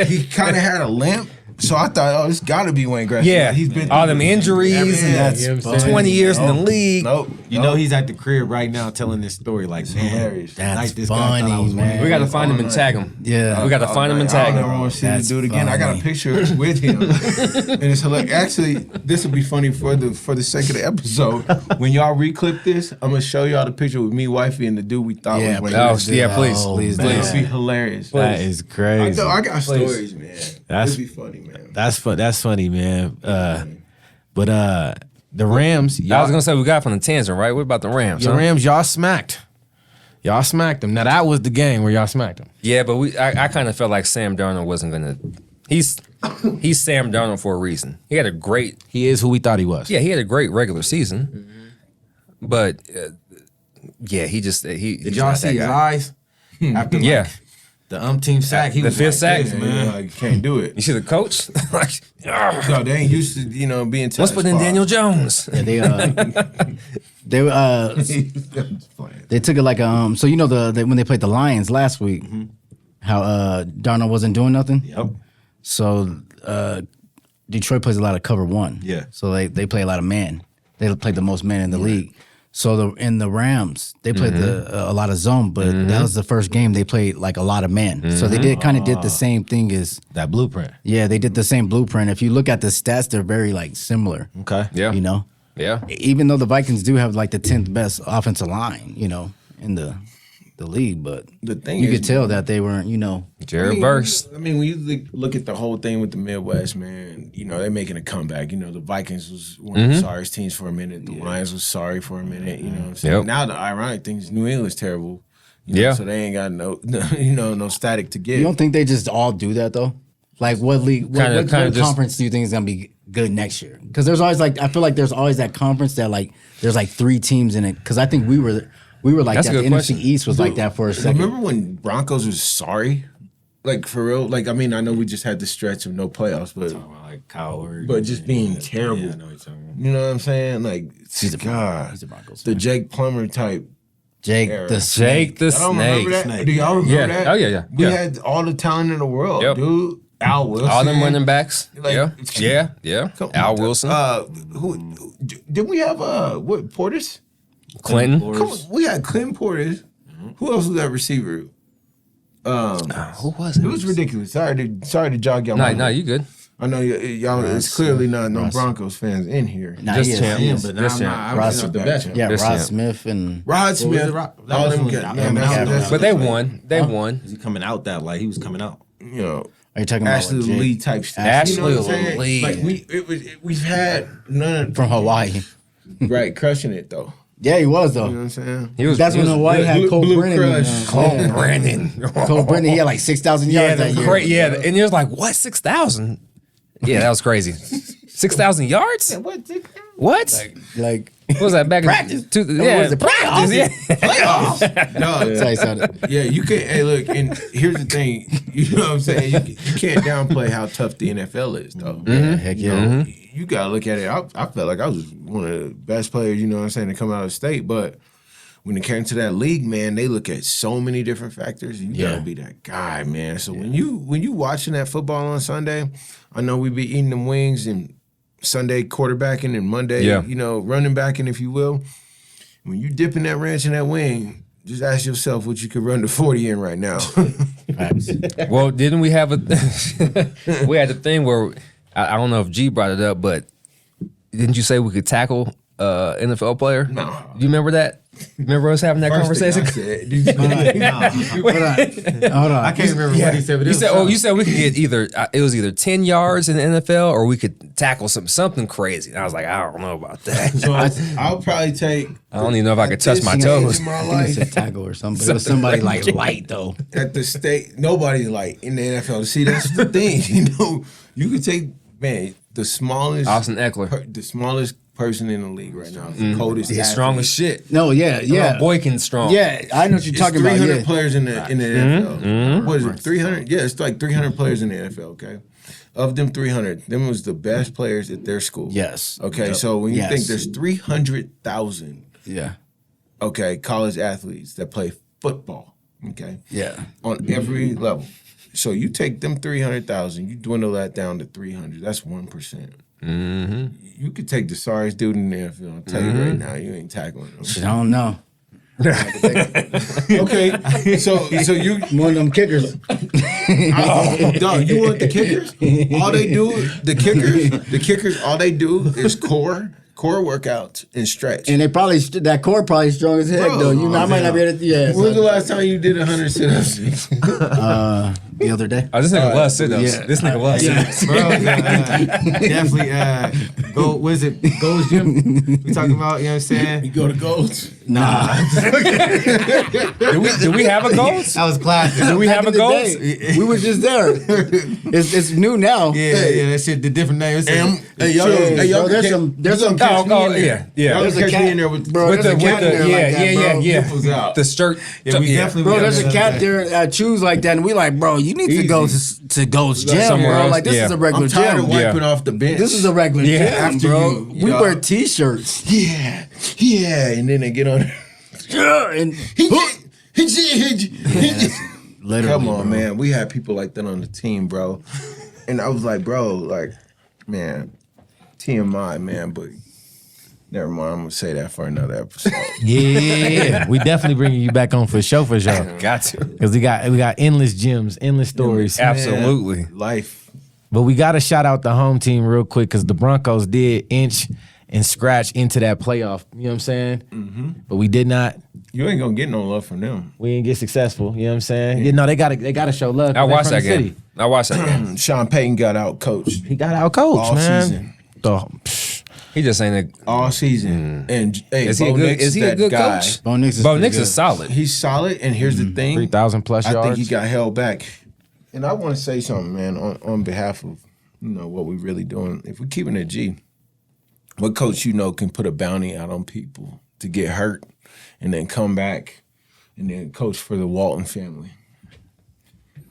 He kind of had a limp. So I thought, oh, it's got to be Wayne Gretzky. Yeah, he's been all them injuries and that's that's 20 years in the league. Nope. You know he's at the crib right now telling this story. Like, man, hilarious. That's like this guy thought I funny, was man. We got to find him and tag him. Yeah. We got to find him and I tag don't ever him. want to see him That's do it again. I got a funny. picture with him, and it's hilarious. Actually, this will be funny for the sake of the episode. When y'all reclip this, I'm gonna show y'all the picture with me, wifey, and the dude we thought Yeah, was Wayne Oh, Gretzky. yeah, please. Please, Man, please. it'd be hilarious. That is I crazy. know, I got stories, man. That's- It'd be funny, man. That's funny, man. But the Rams, I y'all, was gonna say we got from the tangent, right? What about the Rams? the huh? Rams, y'all smacked them. Now that was the game where y'all smacked them. Yeah, but I kind of felt like Sam Darnold wasn't gonna. He's Sam Darnold for a reason. He had a great He is who we thought he was. he had a great regular season, but yeah, he just he. Did y'all see his eyes after like, Yeah, the umpteenth sack? He the was fifth like sack. this, Man, man. like, can't do it. You see the coach? Like, No, they ain't used to, being touched. let's put in Daniel Jones. Yeah, they took it like so you know when they played the Lions last week, how Darnold wasn't doing nothing. Yep. So Detroit plays a lot of cover one. Yeah. So they play a lot of man. They play the most man in the league. So in the Rams, they played a lot of zone, but that was the first game they played like a lot of man. So they did the same thing as That blueprint. they did the same blueprint. If you look at the stats, they're very like similar. Okay. Yeah, You know, yeah. even though the Vikings do have like the 10th best offensive line, in the league, but The thing you is, could tell that they weren't, Jared Verse. I mean, when you look at the whole thing with the Midwest, man, they're making a comeback. The Vikings was one of the sorriest teams for a minute. The Lions was sorry for a minute. You know what I'm saying? Yep. Now the ironic thing is New England's terrible. Yeah. So they ain't got no static to give. you don't think they just all do that though? Like what league, what Kinda just- conference do you think is gonna be good next year? Because there's always I feel like there's always that conference that there's 3 teams in it. Because I think we were like That's a that. The good NFC question. East was like that for a second. Remember when Broncos was sorry? Like, for real? Like, I mean, I know we just had the stretch of no playoffs, but Like coward. but just being terrible. Yeah, I know what you're talking about. You know what I'm saying? Like, He's a God, Broncos the fan. Jake Plummer type. Jake era. the Jake the I don't remember Snake. that. Do y'all remember Yeah. that? Oh, yeah. We Yeah. had all the talent in the world, Yep. dude. Al Wilson. All them running backs. Like, yeah. Al Wilson, Who did we have? What Portis? Clinton. Come on, we had Clinton Portis. Who else was that receiver? Who was It was ridiculous. Sorry to jog y'all. No, you good. I know y'all. It's clearly not no Broncos fans in here. Nah, Just he is, champ. he is. But Yes, now yeah. I'm Ross- not the best. Yeah, Yes, Rod champ. Smith and Rod Smith. That All them was- got. that was- that's- But they won. They won. Is he coming out that like he was coming out? You know, are you talking about Ashley like, Jake Lee type stuff. Ashley you know what I'm saying? Lee. Like we've had none of from Hawaii? right crushing it though. Yeah, he was though. You know what I'm saying? He was. That's he when was- Hawaii had Blue- Cole Blue Brennan. Crush. Cole Brennan. Cole Brennan, he had like 6,000 Yeah, yards that that's year. great. Yeah, and it was like, what, 6,000? Yeah, that was crazy. 6,000 yards? What? Like, What was that back Practice. in What yeah, was it, practice? Yeah. Playoffs. No, tell you something. yeah, you can't. Hey, look, and here's the thing. You know what I'm saying? You can't downplay how tough the NFL is, though. Heck You yeah. know, you gotta look at it. I felt like I was one of the best players. You know what I'm saying, to come out of the state, but when it came to that league, man, they look at so many different factors. You gotta be that guy, man. So when you watching that football on Sunday, I know we be eating them wings and Sunday quarterbacking and Monday, running backing, if you will. When you dipping that ranch in that wing, just ask yourself what you could run the 40 in right now. Well, didn't we have we had the thing where, I don't know if G brought it up, but didn't you say we could tackle NFL player? No. You remember that? Remember us having that conversation? Hold on. I can't remember what he said. But it You was said, something. you said we could get it was either 10 yards in the NFL or we could tackle something crazy. And I was like, I don't know about that. So I'll probably take. I don't even know if I could touch my This toes. in my I think he life, said tackle or something. But it was somebody like light though. at the state, nobody's like in the NFL. See, that's the thing. You could take, man, the smallest Austin Eckler. the smallest person in the league right now. The coldest. He's athlete. strong as shit. No, yeah. Boykin's strong. Yeah, I know what you're It's talking about. 300 Yeah. players in the NFL. What is it? 300? Yeah, it's like 300 players in the NFL. Okay, of them 300, them was the best players at their school. Yes. Okay, Yep. so when you Yes. think there's 300,000, Yeah. okay, college athletes that play football. Okay, Yeah. on every level. So you take them 300,000, you dwindle that down to 300. That's 1%. You could take the sorriest dude in the NFL. I'll tell you right now, you ain't tackling him. Shit, I don't know. Okay, so you One of them kickers. dog, you want the kickers? All they do, the kickers, all they do is core workouts and stretch. And they probably that core probably strong as heck Bro, though. You know, I might not be able to. Yeah. When was the last time you did 100 sit-ups? The other day. Oh, this nigga loves sit-ups. Yeah. This nigga loves sit-ups. Bro, definitely go. What is it? Gold's Gym. We talking about? You know what I'm saying? Go to Golds. Nah. Do we have a Goats? That was classic. Do we have a Back in the Goats? day, we was just there. It's new now. Yeah, that shit. The different names. Hey, y'all, Bro, there's some catch me Oh, in there. yeah, yeah. Y'all There's a catch cat me in there with bro, With there's the a cat in there like that, bro. nipples out. The shirt. Yeah, we definitely. Bro, there's a Yeah. cat there that chews like that, and we like, bro, you need to go to Gold's Gym, somewhere bro. else, Like this yeah. is a regular I'm tired gym. of wiping off the bench. This is a regular Yeah, gym, after bro. you, We dog. wear t-shirts. yeah, and then they get on. Yeah, and literally, Come on, bro. man. We had people like that on the team, bro. And I was like, bro, like, man, TMI, man, but never mind. I'm gonna say that for another episode. Yeah, we definitely bringing you back on for sure. Got to. Because we got endless gyms, endless stories. Absolutely. Life. But we got to shout out the home team real quick because the Broncos did inch and scratch into that playoff. You know what I'm saying? Mm-hmm. But we did not. You ain't gonna get no love from them. We didn't get successful. You know what I'm saying? Yeah, no, they gotta show love. I watched They that from the game. city. I watched that game. Sean Payton got out coached He got out coached, all man. season. He just ain't a. All season. And hey, Is he a Bo good? Nix, Is he a that good guy, coach? Bo Nix is Bo pretty Nix good. is solid. He's solid. And here's the thing. 3,000 plus yards. I think he got held back. And I want to say something, man, on behalf of what we really doing. If we're keeping it G, what coach can put a bounty out on people to get hurt and then come back and then coach for the Walton family?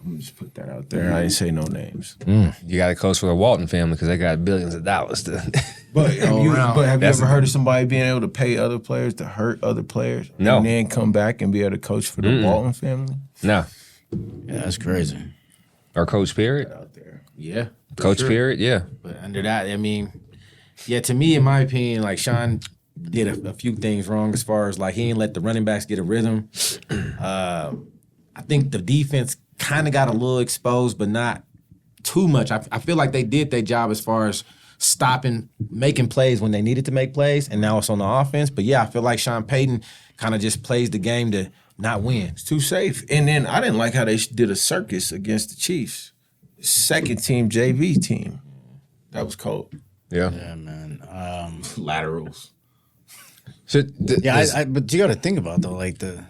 I'm gonna just put that out there. I didn't say no names. You got to coach for the Walton family because they got billions of dollars. But have you That's ever heard of somebody being able to pay other players to hurt other players? No. And then come back and be able to coach for the Walton family? No. Yeah, that's crazy. Or coach period. Out there. Yeah. Coach period. Yeah. But under that, I mean, yeah, to me, in my opinion, like Sean did a few things wrong as far as like he didn't let the running backs get a rhythm. I think the defense kind of got a little exposed, but not too much. I feel like they did their job as far as stopping, making plays when they needed to make plays, and now it's on the offense. But yeah, I feel like Sean Payton kind of just plays the game to not win. It's too safe. And then I didn't like how they did a circus against the Chiefs. Second team JV team. That was cold. Yeah. Yeah, man. Laterals. Yeah, but you got to think about though, like the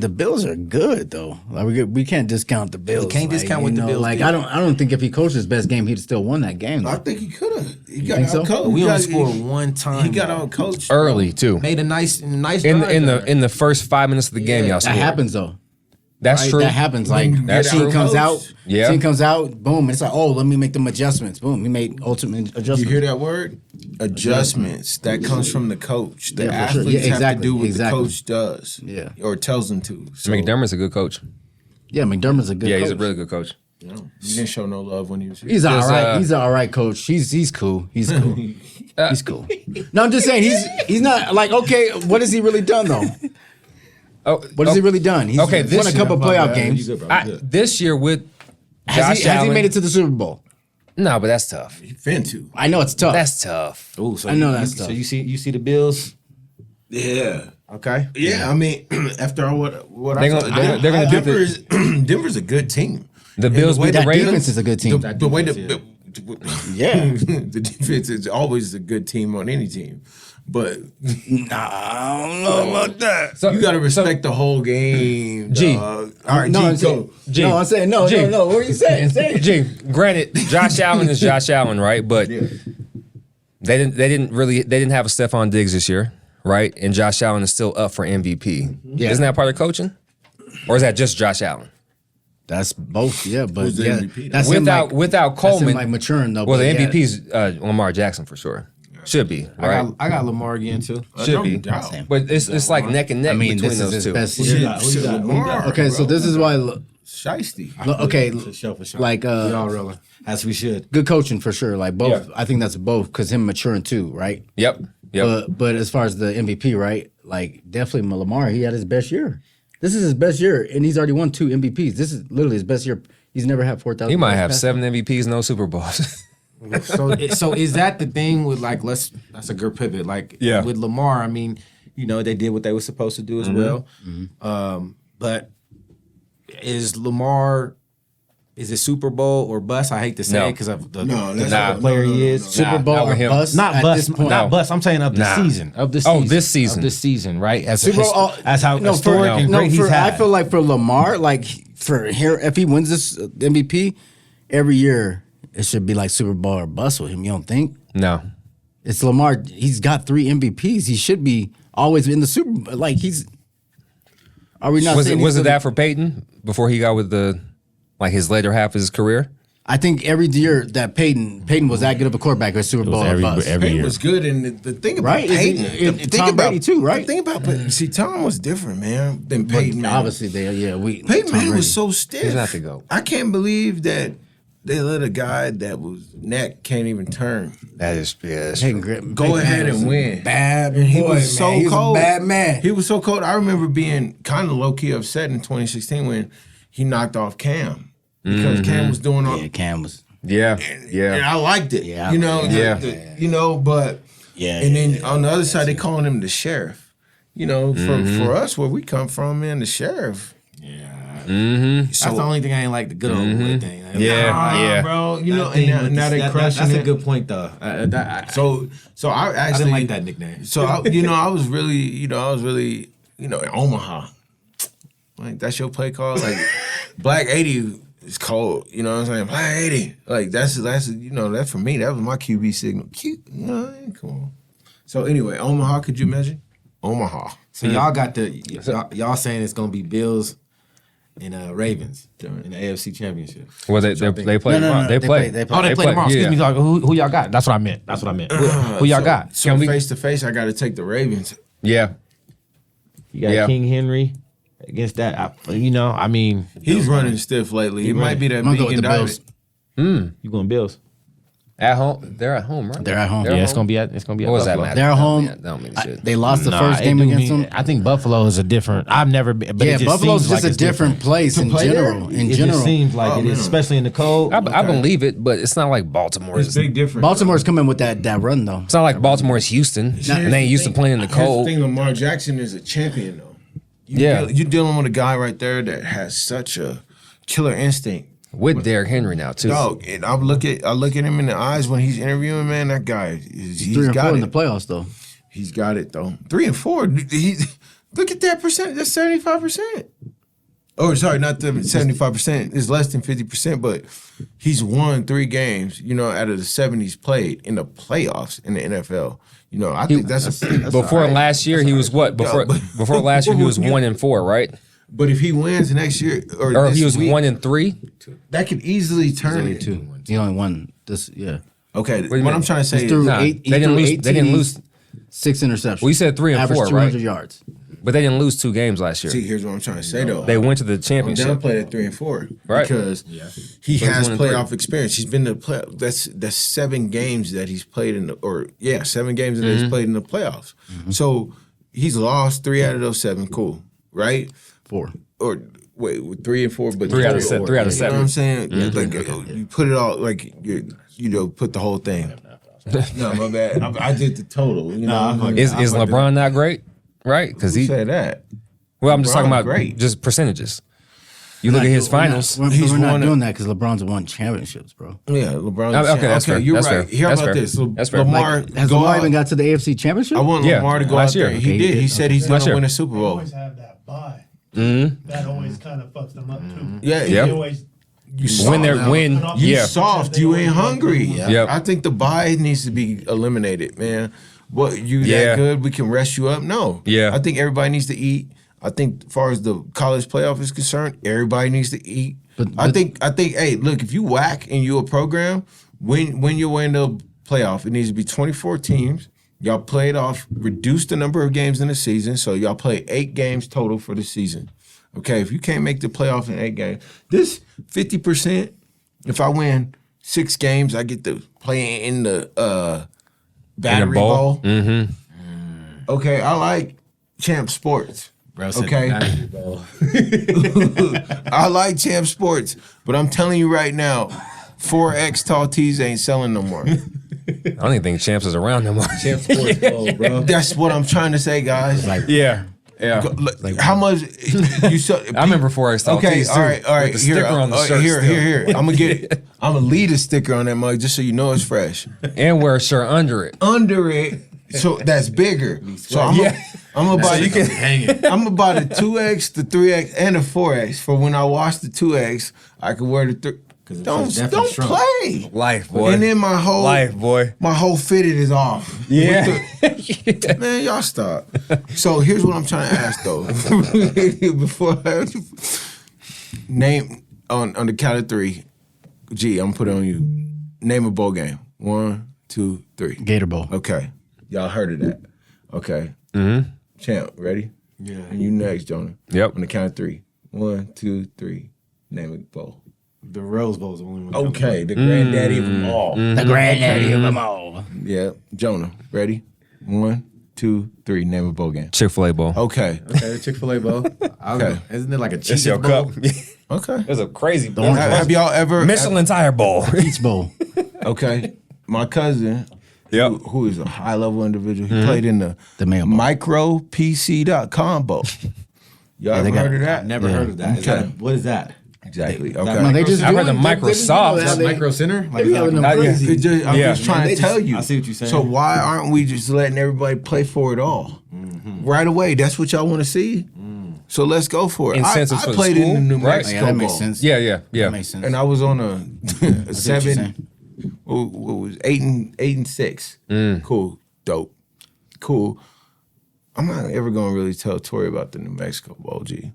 Bills are good though. Like we can't discount the Bills. can't discount what the Bills Like did. I don't think if he coached his best game, he'd still won that game. I Though. think he could have. He got think so? out coached. We only scored one time. He got though. out coached Early too. Made a nice In drive the there. in the first 5 minutes of the game, y'all That scored. happens though. That's Right? true. That happens. Like That's team true. comes out. Yeah. Team comes out. Boom. It's like, oh, let me make them adjustments. Boom. He made ultimate adjustments. You hear that word? Adjustments. That comes from the coach. The Yeah, for sure. athletes Yeah, have to exactly. do what Exactly. the coach does. Yeah. Or tells them to. So, McDermott's a good coach. Yeah, McDermott's a good. Yeah, coach. he's a really good coach. you didn't show no love when he was here. He's all Does, right. He's an all right coach. He's cool. He's cool. He's cool. No, I'm just saying he's not like okay. What has he really done though? Oh, What has he really done? He's Okay, won this a couple year- playoff You games. good, bro. I, this year with Has Josh he Allen, made it to the Super Bowl? No, but that's tough. He finna. I know it's tough. That's tough. Ooh, so I know you- that's you- tough. So you see the Bills? Yeah. Okay. Yeah, I mean, after all what They're I gonna- saw, they're gonna do Denver's a good team. The And Bills way beat the that Ravens. defense is a good team. The way Yeah. the defense is always a good team on any team, but I don't know about that. So- you got to respect the whole game. G. dog. All right, No, G, I'm saying, go. G. no, I'm saying no. What are you saying? Say it. G, granted, Josh Allen is Josh Allen, right? But they didn't have a Stephon Diggs this year, right? And Josh Allen is still up for MVP. Yeah. Isn't that part of coaching? Or is that just Josh Allen? That's both, yeah. But Who's the yeah, MVP? that's him, Without like, that's him, Coleman, like maturing though. well, the but yeah. MVP's Lamar Jackson for sure. Should be, right? I got Lamar again too. Should be. doubt. But it's like neck and neck I mean, between this is those his two. best Who year. you got? Lamar, Okay, so bro. this is why. Shiesty. Okay, For sure. like We all rolling as we should. good coaching for sure. Like both, Yeah. I think that's both because him maturing too, right? Yep. But as far as the MVP, right? Like definitely Lamar, he had his best year. This is his best year, and he's already won 2 MVPs. This is literally his best year. He's never had 4,000. He might have 7 MVPs, no Super Bowls. So is that the thing with like that's a good pivot. Like Yeah. with Lamar, I mean, they did what they were supposed to do as well. But is Lamar is it Super Bowl or bust? I hate to say No. it because of the that's type of not- player he is. Super Bowl not or with him. bust. Not at bust, this point. not bust. I'm saying of the Nah. season, of the Oh, season, this season. of this season, right? As Super Bowl. as how no, historic and great he's had. I feel like for Lamar, like for here, if he wins this MVP every year, it should be like Super Bowl or bust with him. You don't think? No. It's Lamar. He's got 3 MVPs. He should be always in the Super Bowl. Like he's. Are we not? Was saying it he's that for Peyton before he got with his later half of his career? I think every year that Peyton was that good of a quarterback or Super Bowl or bust. Peyton was good, and the thing about Right? Peyton, And the thing Tom about Brady too, right? The thing about Peyton, see, Tom was different, man, than Peyton. Man. Obviously, Peyton Tom Manning Brady. was so stiff. He's not the GOAT. I can't believe that they let a guy that was neck can't even turn. That is, yeah. Peyton Grip. Go ahead and win. Bad And he boy, was man. so He was a cold. bad man. He was so cold. I remember being kind of low key upset in 2016 when he knocked off Cam because Cam was doing all. Yeah, Cam was. Yeah. And I liked it. Yeah, you know. Yeah. But Yeah. And then on the other side, they calling him the sheriff. For us, where we come from, man, the sheriff. That's the only thing I ain't like, the good old boy thing. Yeah, Nah, yeah. bro. Now they That's crushing a it. good point though. So I actually I didn't like that nickname. So I was really in Omaha. Like that's your play call. Like Black 80 is cold. You know what I'm saying? Black 80. Like that's that for me. That was my QB signal. Come on. So anyway, Omaha. Could you imagine? Omaha. So y'all got y'all saying it's gonna be Bills and Ravens in the AFC Championship. Well, they play. No, They play. They Oh, they play tomorrow. Yeah. Excuse me. Who y'all got? That's what I meant. Who y'all got? So Can we- face to face, I got to take the Ravens. Yeah. You got Yeah. King Henry against that. I mean, He's running stiff lately. It might be that I'm gonna big go with the indictment. Bills. you going Bills? At home. They're at home, right? They're at home. Yeah, it's gonna be at What was that Buffalo. matter? They're at home. That don't mean shit. They lost the Nah, first it game do against mean- them. I think Buffalo is a different. I've never been, but Yeah, it just Buffalo's seems just like a it's different place in play there? general. In It general, just seems like it is, especially in the cold. I believe it, but it's not like Baltimore. It's big difference. Baltimore's coming with that run though. It's not like Baltimore is Houston, and they ain't used to playing in the Here's the cold. thing, Lamar Jackson is a champion, though. Yeah. You're dealing with a guy right there that has such a killer instinct. With Derrick Henry now too. Dog, and I look at him in the eyes when he's interviewing, man, that guy, he's 3 and 4 got in it. the playoffs though. He's got it, though. 3 and 4. Look at that percent. That's 75%. Oh, sorry, not the 75%. It's less than 50%, but he's won 3 games, out of the 7 he's played in the playoffs in the NFL. I think that's Before all right. last year, he was what? Before last year, he was 1-4, right? But if he wins next year, or Or this he was week, 1-3. that could easily turn Only it. 2. He only won this. Yeah, Okay, you what mean? I'm trying to say He is, threw Nah, eight- he they didn't threw lose. 8 They didn't TDs. lose. 6 interceptions. Well, you said 3 and Averaged 4, 200 right? yards. But they didn't lose 2 games last year. see, here's what I'm trying to say, though. They went to the I'm championship. downplay at 3 and 4, Right. Because he So he's has 1 and 3. playoff experience. He's been to play. That's 7 games that he's played in, 7 games that he's played in the playoffs. So he's lost 3 out of those 7. Cool, right? 4. Or wait, 3 and 4, but 3 out of 7. 3 out of You know 7. what I'm saying? Like you put it all like put the whole thing. No, my bad. I did the total. Is LeBron not great? Right? Because Who he. said that? Well, I'm just talking LeBron's about great. just percentages. You look at his finals. We're not won doing that because LeBron's won championships, bro. Yeah, LeBron. Okay, that's fair. You're That's right. fair. How That's about fair. this? That's fair. Lamar, Has go Lamar out. even got to the AFC Championship? I want Yeah, Lamar to go last out there. year. He did. He said he's going Last to year. win a Super Bowl. Always have that bye. That always kind of fucks them up too. Yeah, They Yep. always you When they're soft. when You yeah. soft, you ain't hungry. Yep. I think the bye needs to be eliminated, man. What you Yeah. that good? We can rest you up? No. Yeah. I think everybody needs to eat. I think as far as the college playoff is concerned, everybody needs to eat. I think. Hey, look, if you whack and you a program, when you win the playoff, it needs to be 24 teams. Y'all play it off. Reduce the number of games in the season, so y'all play 8 games total for the season. Okay, if you can't make the playoff in 8 games, this 50%. If I win 6 games, I get to play in the battery bowl? bowl. Okay, I like Champ Sports. Bro said Okay. battery ball. I like Champ Sports, but I'm telling you right now, 4X tall tees ain't selling no more. I don't even think Champs is around no more. Champ Sports Bowl, bro. That's what I'm trying to say, guys. Yeah. Yeah. Look, how much you sell? I remember 4X tall Okay, tees, all too, right. with the sticker on the shirt Here. still. I'm gonna get it. I'm gonna leave a sticker on that mug just so you know it's fresh. And wear a shirt under it. Under it, so that's bigger. So I'm gonna buy. you can hang it. I'm gonna buy the 2X, the 3X, and the 4X. For when I wash the 2X, I can wear the 3. it's Don't definitely shrunk. play. Life, boy. And then my whole fitted is off. Yeah. Man, y'all stop. So here's what I'm trying to ask though. Before I name on the count of 3, G, I'm gonna put it on you. Name a bowl game. 1, 2, 3. Gator Bowl. Okay. Y'all heard of that. Okay. Champ, ready? Yeah. And you next, Jonah. Yep. On the count of 3. 1, 2, 3. Name a bowl. The Rose Bowl is the only one. Okay, the granddaddy of them all. The granddaddy of them all. Yeah. Jonah, ready? 1, 2, 3. Name a bowl game. Chick-fil-A bowl. Okay. Okay, the Chick-fil-A Bowl. Okay. Isn't it like a It's cheese your bowl? cup. Okay. It's a crazy bowl. Have y'all ever Michelin tire bowl. Peach Bowl. Okay. My cousin, Yep. who is a high level individual, he played in the Mayo Bowl. micropc.com bowl. Y'all ever heard of that? Never heard of that. Is Okay. what is that? Exactly. That Okay. No, they just I heard the doing- they just Microsoft. doing Is how that they- Micro Center? They be having them yeah. crazy. It just- I'm Yeah. just trying They to just- tell you. I see what you're saying. So why aren't we just letting everybody play for it all? Right away. That's what y'all want to see? So let's go for it. Incentives I for the played school, in the New right? Mexico Yeah, that makes Bowl. sense. Yeah. That makes sense. And I was on a what you're 7, what was 8 and 6. Cool, dope, cool. I'm not ever gonna really tell Tori about the New Mexico Bowl, G.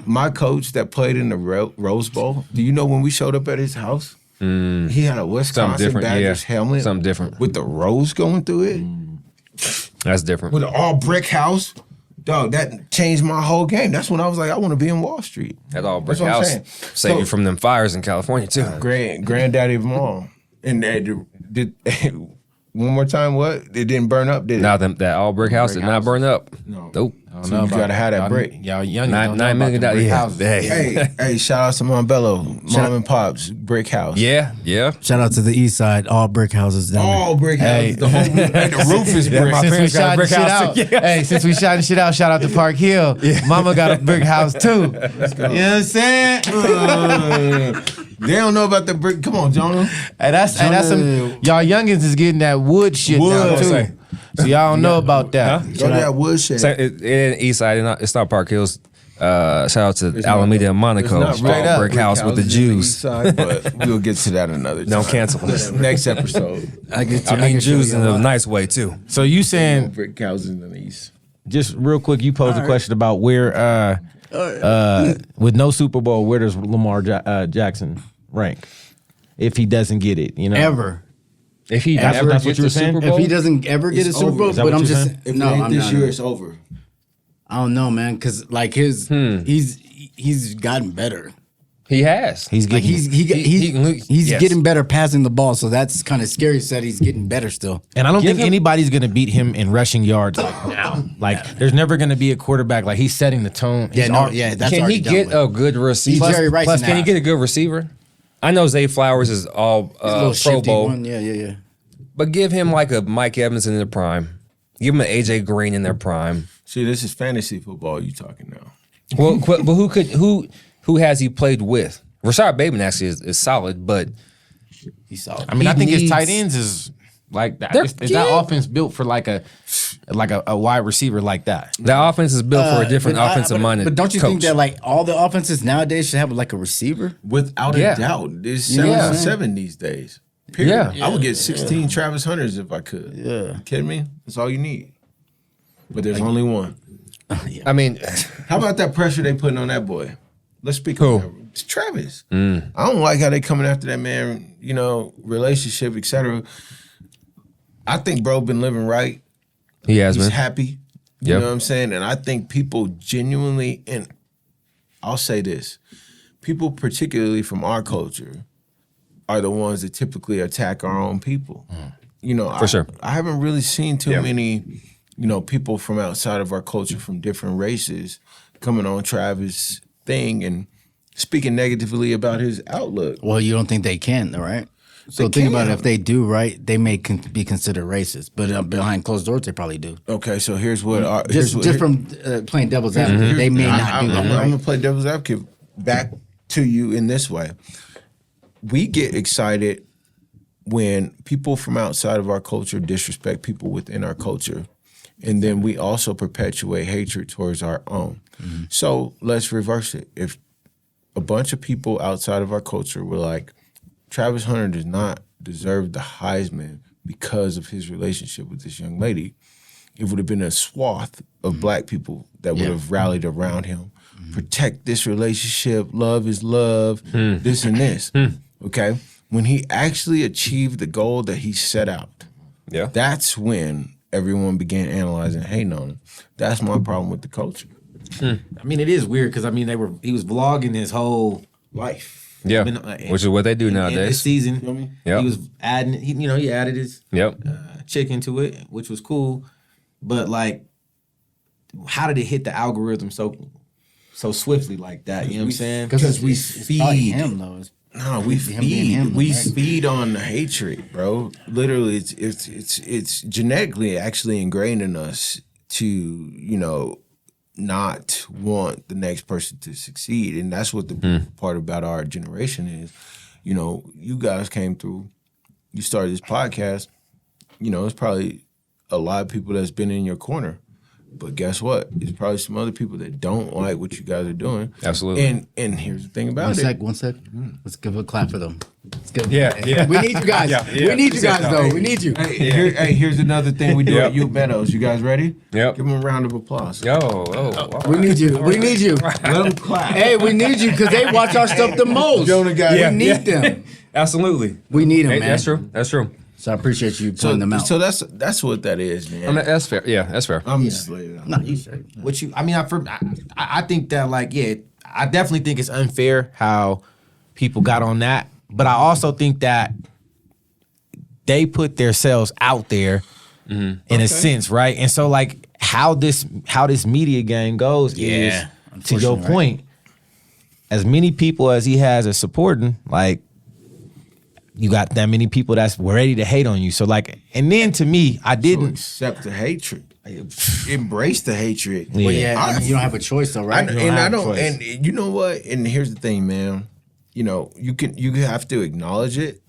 My coach that played in the Rose Bowl. Do you know when we showed up at his house? He had a Wisconsin different, Badgers yeah. helmet, Something different. with the rose going through it, That's different. with an all brick house. Dog, that changed my whole game. That's when I was like, I want to be in Wall Street. That all brick That's what I'm house saying. save So- you from them fires in California too. Granddaddy of them all. And did one more time, what? It didn't burn up, did it? Now that all brick house did not burn up. No. Nope. So you gotta have that brick. Y'all young. $9 million. Yeah. Hey, shout out to Montbello, Mom and Pop's brick house. Yeah. Shout out to the East Side, all brick houses down there. All brick house. The whole the roof is Yeah, brick. my Since we parents got a shot brick shit house out, too. Yeah. hey, since we shot shit out, shout out to Park Hill. Mama got a brick house too. You know what I'm saying? They don't know about the brick. Come on, Jonah. Hey, that's some y'all youngins is getting that wood shit now Wood. too. So y'all don't know about that. Huh? Go to that woodshed. So it East Side. It's not Park Hills. Shout out to Alameda and Monaco. It's not All up. brick house with the in Jews. East Side, but we'll get to that another time. Don't cancel this. Next episode. I mean Jews in a nice way too. So you saying Brick houses in the East. just real quick? You posed a question about where, with no Super Bowl, where does Lamar Jackson rank if he doesn't get it? You know, Ever. If he That's ever what gets you the were saying? Super If Bowl, he doesn't ever get a It's Super over. Bowl, Is that but what I'm you're just saying? If no, it ain't I'm this not. year, it's over. I don't know, man, because like he's gotten better. he has. he's Like getting. he's yes. getting better passing the ball, so that's kind of scary. Said he's getting better still. And I don't think him- anybody's going to beat him in rushing yards like now. Like, there's never going to be a quarterback like he's setting the tone. Yeah, He's no, already- yeah, that's Can already he done get with. a good receiver? He's Jerry Rice Plus, in can he half. get a good receiver? I know Zay Flowers is all He's a little Pro shifty Bowl, one. Yeah. but give him like a Mike Evans in their prime. Give him an AJ Green in their prime. See, this is fantasy football you talking now. Well, but who has he played with? Rashad Bateman actually is solid, but He's solid. I mean, He I think his needs- tight ends is like that. They're- Is that offense built for like a like a wide receiver like that. The offense is built for a different offensive minded. But don't you coach. think that like all the offenses nowadays should have like a receiver? Without Yeah. a doubt. There's You know what 7 I'm and saying? 7 these days. Period. Yeah. I would get 16 Travis Hunters if I could. Yeah. You kidding me? That's all you need. But there's only one. I mean, How about that pressure they putting on that boy? Let's speak Who? on that. It's Travis. I don't like how they coming after that man, relationship, etc. I think bro been living right. he has He's been. happy. You Yep. know what I'm saying? And I think people genuinely, and I'll say this, people particularly from our culture are the ones that typically attack our own people. For sure. I haven't really seen too many, people from outside of our culture from different races coming on Travis' thing and speaking negatively about his outlook. Well, you don't think they can, though, right? So They think about it. can. If they do, right, they may be considered racist, but behind closed doors, they probably do. Okay, so here's what Just from playing devil's advocate, they may not do that. I'm Right? gonna play devil's advocate back to you in this way. We get excited when people from outside of our culture disrespect people within our culture, and then we also perpetuate hatred towards our own. So let's reverse it. If a bunch of people outside of our culture were like, Travis Hunter does not deserve the Heisman because of his relationship with this young lady, it would have been a swath of black people that would have rallied around him. Protect this relationship, love is love, this and this. Okay? When he actually achieved the goal that he set out, Yeah. that's when everyone began analyzing, hating on him. That's my problem with the culture. I mean, it is weird because he was vlogging his whole life. Yeah. Been, Which is what they do in this nowadays. season. Yep. He was adding, he added his Yep. chicken to it, which was cool. But like, how did it hit the algorithm so swiftly like that? You know what I'm saying? Because we It's probably feed. him though. No, we Him being him, we right? feed on the hatred, bro. Literally, it's genetically actually ingrained in us to not want the next person to succeed, and that's what the beautiful part about our generation is. You guys came through, you started this podcast. It's probably a lot of people that's been in your corner. But guess what? There's probably some other people that don't like what you guys are doing. Absolutely. And here's the thing about it. One sec. Let's give a clap for them. Let's give Yeah. We need you guys. Yeah. We need you guys, though. We need you. Here's another thing we do Yep. at U Meadows. You guys ready? Yep. Give them a round of applause. Wow. We need you. We need you. Let them clap. Hey, we need you because they watch our stuff the most. Jonah got Yeah. We need them. Absolutely. We need them, Hey, man. That's true. So I appreciate you pointing them out. So that's what that is, man. I mean, that's fair. Yeah, that's fair. I'm just like, no, you straight. I think that I definitely think it's unfair how people got on that, but I also think that they put themselves out there in a sense, right? And so how this media game goes is, to your Unfortunately, point, as many people as he has as supporting, you got that many people that's ready to hate on you. So and then to me, I so didn't. accept the hatred. Embrace the hatred. Yeah. Well, yeah, I mean, you don't have a choice, though, right? I don't. And you know what? And here's the thing, man. You have to acknowledge it,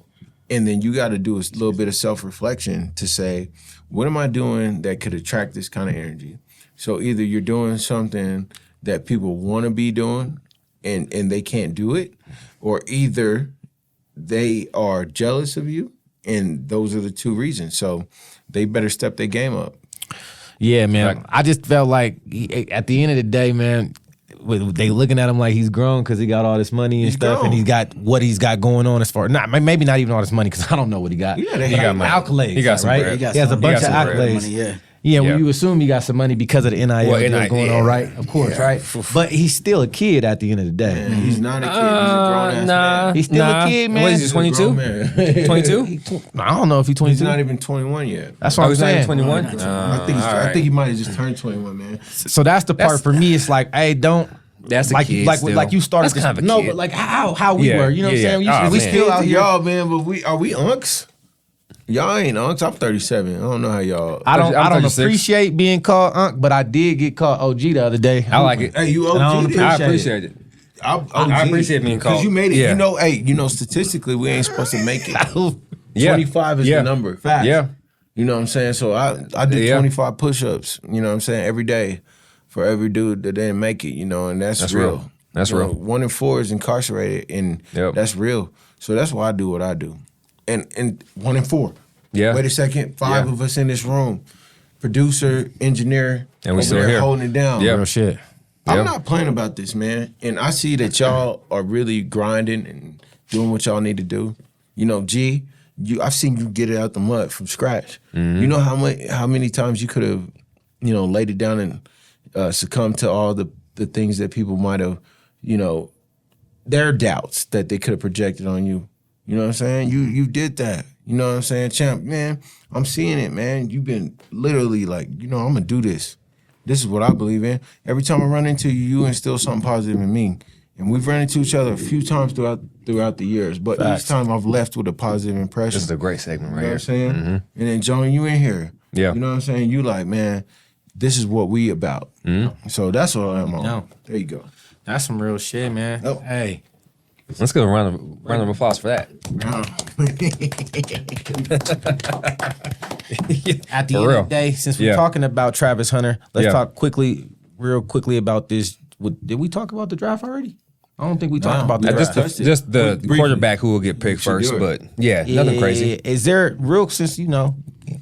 and then you got to do a little bit of self-reflection to say, what am I doing that could attract this kind of energy? So either you're doing something that people want to be doing, and they can't do it, or either they are jealous of you, and those are the two reasons. So they better step their game up. Yeah, man. Right. I just felt like at the end of the day, man, they looking at him like he's grown because he got all this money and He's stuff, grown. and he's got what he's got going on as far maybe not even all this money because I don't know what he got. Yeah, He got money. accolades. He got some right. bread. He has a bunch of some bread. accolades. Money, yeah. Yeah, well, Yeah. you assume he got some money because of the NIL Well, deal NIL, going yeah. on, right? Of course, right? But he's still a kid at the end of the day. Man, he's not a kid. He's a grown ass man. He's still a kid, man. What is he, He's a grown 22? man. 22? I don't know if he's 22. He's not even 21 yet. That's what Oh, I'm he's not even saying. 21? I think he might have just turned 21, man. So that's the part for me. It's like, hey, don't. That's the like kid like still. like you started That's kind of a no, kid. but like how we Yeah, were, you know what I'm yeah, saying? yeah. Oh, We man. still out here. y'all, man, but are we unks? Y'all ain't unks. I'm 37. I don't know how y'all. I don't I'm 36. appreciate being called Unc, but I did get called OG the other day. I like it. Hey, you And I OG. don't I appreciate it. I appreciate being called. Because you made it. Yeah. Statistically, we ain't supposed to make it. Yeah. 25 is Yeah. the number. Facts. Yeah. You know what I'm saying? So I do Yeah. 25 push-ups, you know what I'm saying, every day for every dude that didn't make it, you know, and that's real. That's You know, real. 1 in 4 is incarcerated, and Yep. that's real. So that's why I do what I do. And 1 in 4. Yeah. Wait a second, 5 Yeah. of us in this room, producer, engineer, And we over still there here. holding it down. Yeah. Real shit. Yeah. I'm not playing about this, man. And I see that y'all are really grinding and doing what y'all need to do. You know, G, I've seen you get it out the mud from scratch. Mm-hmm. You know how many times you could have, you know, laid it down and succumbed to all the things that people might have, you know, their doubts that they could have projected on you. You know what I'm saying? You did that. You know what I'm saying? Champ, man, I'm seeing it, man. You've been literally like, you know, I'm going to do this. This is what I believe in. Every time I run into you, you instill something positive in me. And we've run into each other a few times throughout the years. But each time I've left with a positive impression. This is a great segment right You know here. what I'm saying? And then, Joan, you in here. Yeah. You know what I'm saying? You like, man, this is what we about. So that's what I'm on. No. There you go. That's some real shit, man. Oh. Hey. Let's give a round of applause for that. At the For end real. of the day, since we're Yeah. talking about Travis Hunter, let's Yeah. talk real quickly about this. Did we talk about the draft already? I don't think we talked about the draft. Just the Briefly. quarterback who will get picked should first, do it. but yeah, nothing crazy. Is there since you know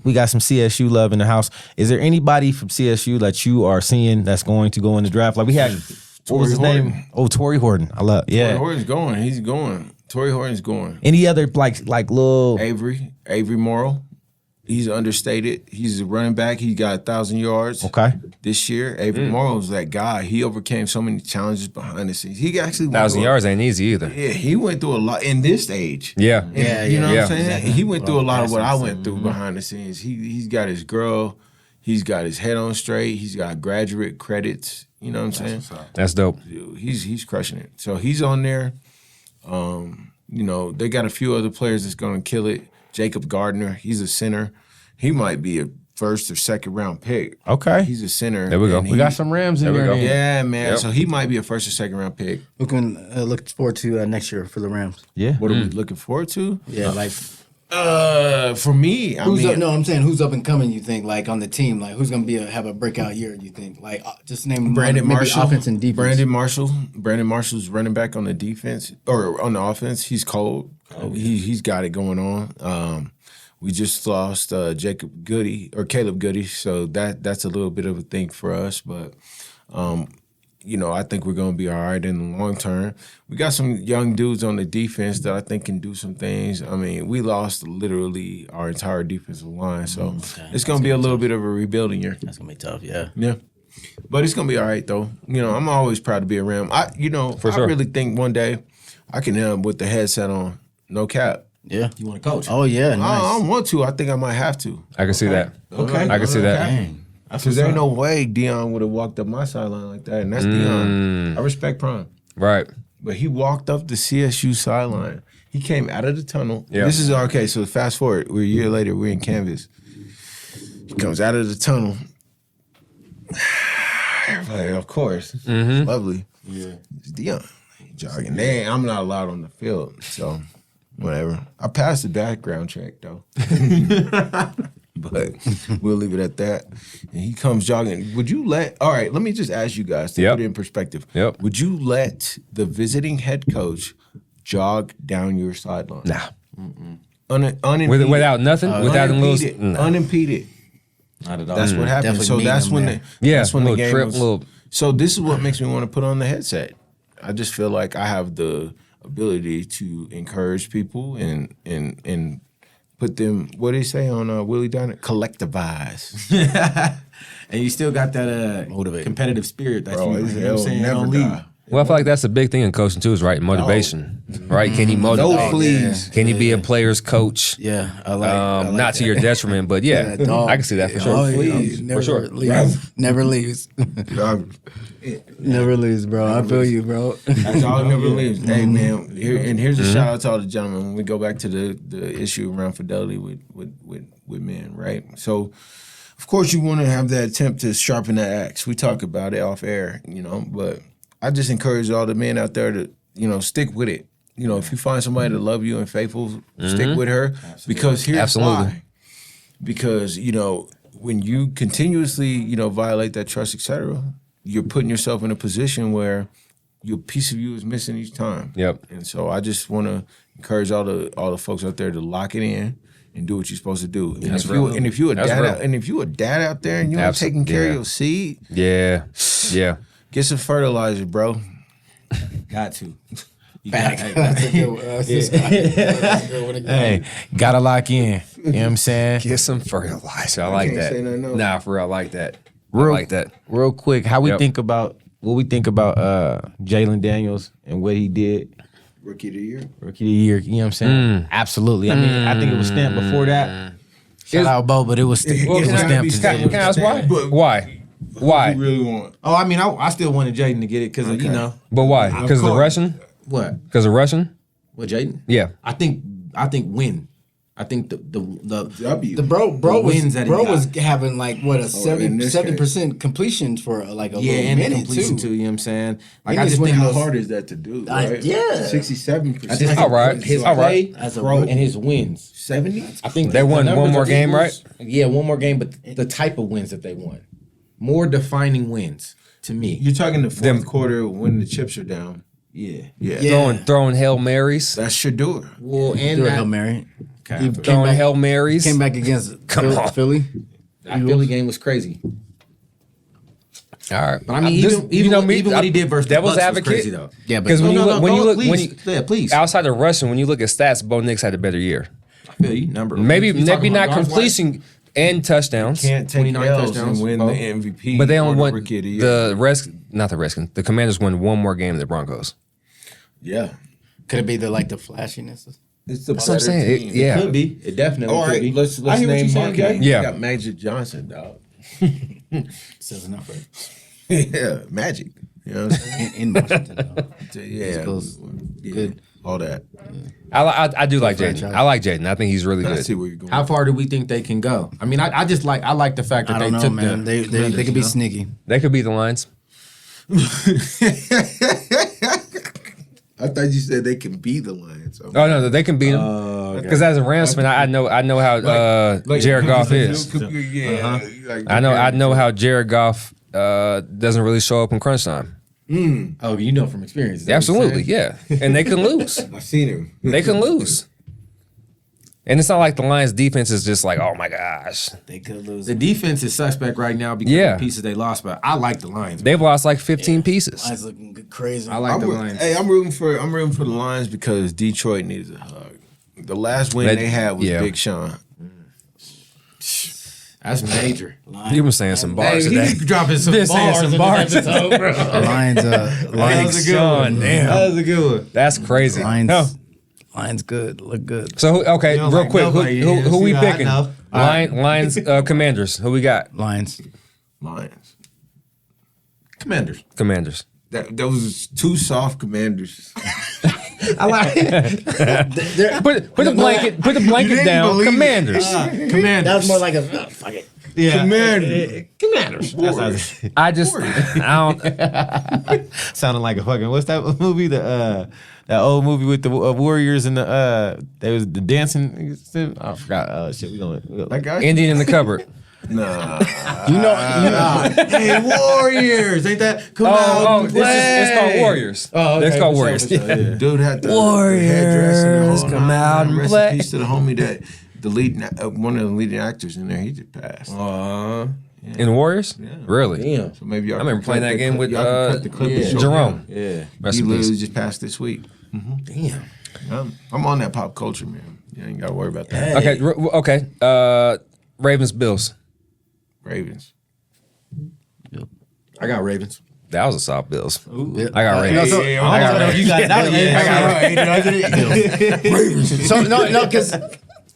we got some CSU love in the house? Is there anybody from CSU that you are seeing that's going to go in the draft? Like we had, what was his Horton. name? Oh, Torrey Horton. I love. Torrey Yeah. Horton's going. He's going. Torrey Horton's going. Any other like little? Avery Morrow. He's understated. He's a running back. He got 1,000 yards. Okay. This year, Avery Morrow's that guy. He overcame so many challenges behind the scenes. He actually went 1,000 through yards ain't easy either. Yeah, he went through a lot in this age. Yeah. And, you know what I'm saying? exactly. He went through a lot of what I Passing, went through behind the scenes. He's got his girl. He's got his head on straight. He's got graduate credits. You know what I'm saying? That's dope. He's crushing it. So he's on there. You know, they got a few other players that's going to kill it. Jacob Gardner, he's a center. He might be a first or second round pick. Okay. He's a center. There we go. and We got some Rams in There we there. go. then. Yeah, man. Yep. So he might be a first or second round pick. Who can look forward to next year for the Rams? Yeah. What are we looking forward to? Yeah, like For me, I who's mean, up? No, I'm saying who's up and coming. You think like on the team, like who's gonna have a breakout year? You think like just name Brandon maybe Marshall, offense and defense. Brandon Marshall's running back on the defense or on the offense. He's cold. He's got it going on. We just lost Caleb Goody, so that's a little bit of a thing for us. But you know, I think we're going to be all right in the long term. We got some young dudes on the defense that I think can do some things. I mean, we lost literally our entire defensive line, so it's going to be a little bit of a rebuilding year. That's gonna be tough. Yeah. Yeah. But it's gonna be all right though. You know, I'm always proud to be a Ram. I sure. really think one day I can end up with the headset on, no cap. Yeah. You want to coach? Oh yeah. I Nice. don't want to. I think I might have to. I can see that. Okay. I can see that. Dang. Because there ain't no way Dion would have walked up my sideline like that, and that's Dion. I respect Prime, Right. but he walked up the CSU sideline. He came out of the tunnel. Yeah. This is okay. So fast forward. We're a year later. We're in Canvas. He comes out of the tunnel. Everybody, of course, lovely. Yeah, it's Dion jogging. I'm not allowed on the field, so whatever. I passed the background check though. But we'll leave it at that. And he comes jogging. Would you all right, let me just ask you guys to Yep. put it in perspective. Yep. Would you let the visiting head coach jog down your sideline? Nah. Unimpeded. Without nothing? Without a little... Unimpeded. Nah. Unimpeded. Not at all. That's what happened. Definitely So meet that's him when there. that's when the little game trip, was. little... So this is what makes me want to put on the headset. I just feel like I have the ability to encourage people and put them, what do they say on Willie Diner? Collectivize. And you still got that Motivate. competitive spirit that Bro, you, it's you know what I'm saying, never don't leave. die. Well, I feel like that's a big thing in coaching too, is right motivation. Right? Can you motivate? No fleas. Can you be a player's coach? Yeah. I like Not to your detriment, but yeah, dog. I can see that for sure. Oh, yeah. Please. Never sure. leaves. Never leaves. Dog, Never leaves, bro. I feel you, bro. That's all never leaves. Hey man, here's a shout out to all the gentlemen. When we go back to the issue around fidelity with men, right? So of course you want to have that attempt to sharpen that axe. We talk about it off air, but I just encourage all the men out there to, stick with it. If you find somebody to love you and faithful, stick with her. Because here's Absolutely. why. because when you continuously violate that trust, etc., you're putting yourself in a position where your piece of you is missing each time. Yep. And so I just want to encourage all the folks out there to lock it in and do what you're supposed to do. And That's if real. you a That's dad real. and if you a dad out there and you ain't taking care of your seed, Yeah. get some fertilizer, bro. Got to. Hey, gotta lock in. You know what I'm saying? Get some fertilizer. I like can't that. say nothing else. Nah, for real, I like that. Real, I like that. Real quick, how we Yep. think about Jalen Daniels and what he did Rookie of the year. rookie of the year? You know what I'm saying? Absolutely. I mean, I think it was stamped before that. Shout out Bo, but it was Well, it was can I stamped. can I ask why? But- Why? Why? You really want? Oh, I mean, I still wanted Jaden to get it because Okay. But why? Because of the course. Russian? what? Because of Russian? What Jaden? Yeah. I think win. I think the W. The bro The was wins that he was got. having like what a in this 70% completion for like a yeah, little and the minute completion too. too. You know what I'm saying? Like He I was just winning think How those- hard is that to do? I- Right? yeah. 67%. I just All right. his All play right. As a and rookie. his wins. 70. I think They won the one numbers more of the game, Eagles- Yeah, one more game, but the type of wins that they won, more defining wins to me. You're talking the fourth Them- quarter when the chips are down. Yeah. Yeah. Throwing Hail Marys. That should do it. Well, and Threw a that, Hail Mary. He came Throwing back, Hail Marys. came back against on. Philly. that Philly game was crazy. All right. But I mean, even what he did versus the Devil's Bucks advocate. was crazy though. Yeah, but Because when you look, when you look, please, please. outside of Russian, when you look at stats, Bo Nix had a better year. I feel you. Number Maybe you talking not about yards-wise? completing and touchdowns, Can't take 29 L's touchdowns. and win Oh. the MVP. but they or only the won Rookie of the Year. not the Redskins. The Commanders won one more game than the Broncos. Yeah. could it be the flashiness? It's the That's what I'm saying. Yeah. Could be. It definitely All could right, be. let's I hear what name you're saying, marketing. Jay. Yeah. You got Magic Johnson, dog. Says enough for Yeah, Magic. You know what I'm saying? in Washington. Though. Yeah, Goes yeah, good. all that. I do like Jaden. franchise. I like Jaden. I think he's really I good. see where you're going. How far do we think they can go? I mean, I like the fact that I they don't know, took man. the They could be sneaky. They could beat the Lions. I thought you said they can be the Lions. Oh no, they can beat them. Because as a Rams fan, I know how Jared Goff is. Yeah, like, I know how Jared Goff doesn't really show up in crunch time. Oh, you know from experience. Is that what you're Absolutely, saying? yeah. And they can lose. I've seen him. They can lose. And it's not like the Lions defense is just like, oh my gosh. They could lose. The defense is suspect right now because Yeah. of the pieces they lost, but I like the Lions. They've lost like 15 pieces. Lions looking crazy. I like the Lions. Hey, I'm rooting for the Lions because Detroit needs a hug. The last win they had was yeah. Big Sean. That's major. You been saying some bars Hey, today. he dropping some Been saying bars. some in bars. this episode, bro. Lions. Big Lions. Sean, damn. That was a good one. That's crazy. Lions. No. Lions good. Look good. So okay, don't real like quick, nobody who here. we See, I picking? know. Lions, Commanders. Who we got? Lions. Lions. Commanders. Commanders. That was two soft Commanders. I like it. Put the blanket down. Commanders. Commanders. That was more like a fuck it. yeah. Commanders. Commanders. I don't. Sounded like a fucking what's that movie? That old movie with the Warriors and they was the dancing. I forgot. Shit, we going That guy? Indian in the cupboard. Nah. You know. Hey, Warriors! Ain't that? Come It's called Warriors. Oh, okay. It's called For Warriors. sure, for sure, yeah. Dude had the Warriors, headdress and the whole come nine. out and Rest play. in peace to the homie that the lead, one of the leading actors in there. He just passed. In Warriors? Really? Damn. So maybe y'all I remember can playing cut that the game clip- with y'all can cut the clip and show Jerome. him. Yeah. Rest He in literally peace. just passed this week. Damn. I'm on that pop culture, man. You ain't got to worry about that. Okay. Ravens, Bills. Ravens. I got Ravens. That was a soft Bills. I got Ravens. Hey, I got Ravens. You got that. So no, because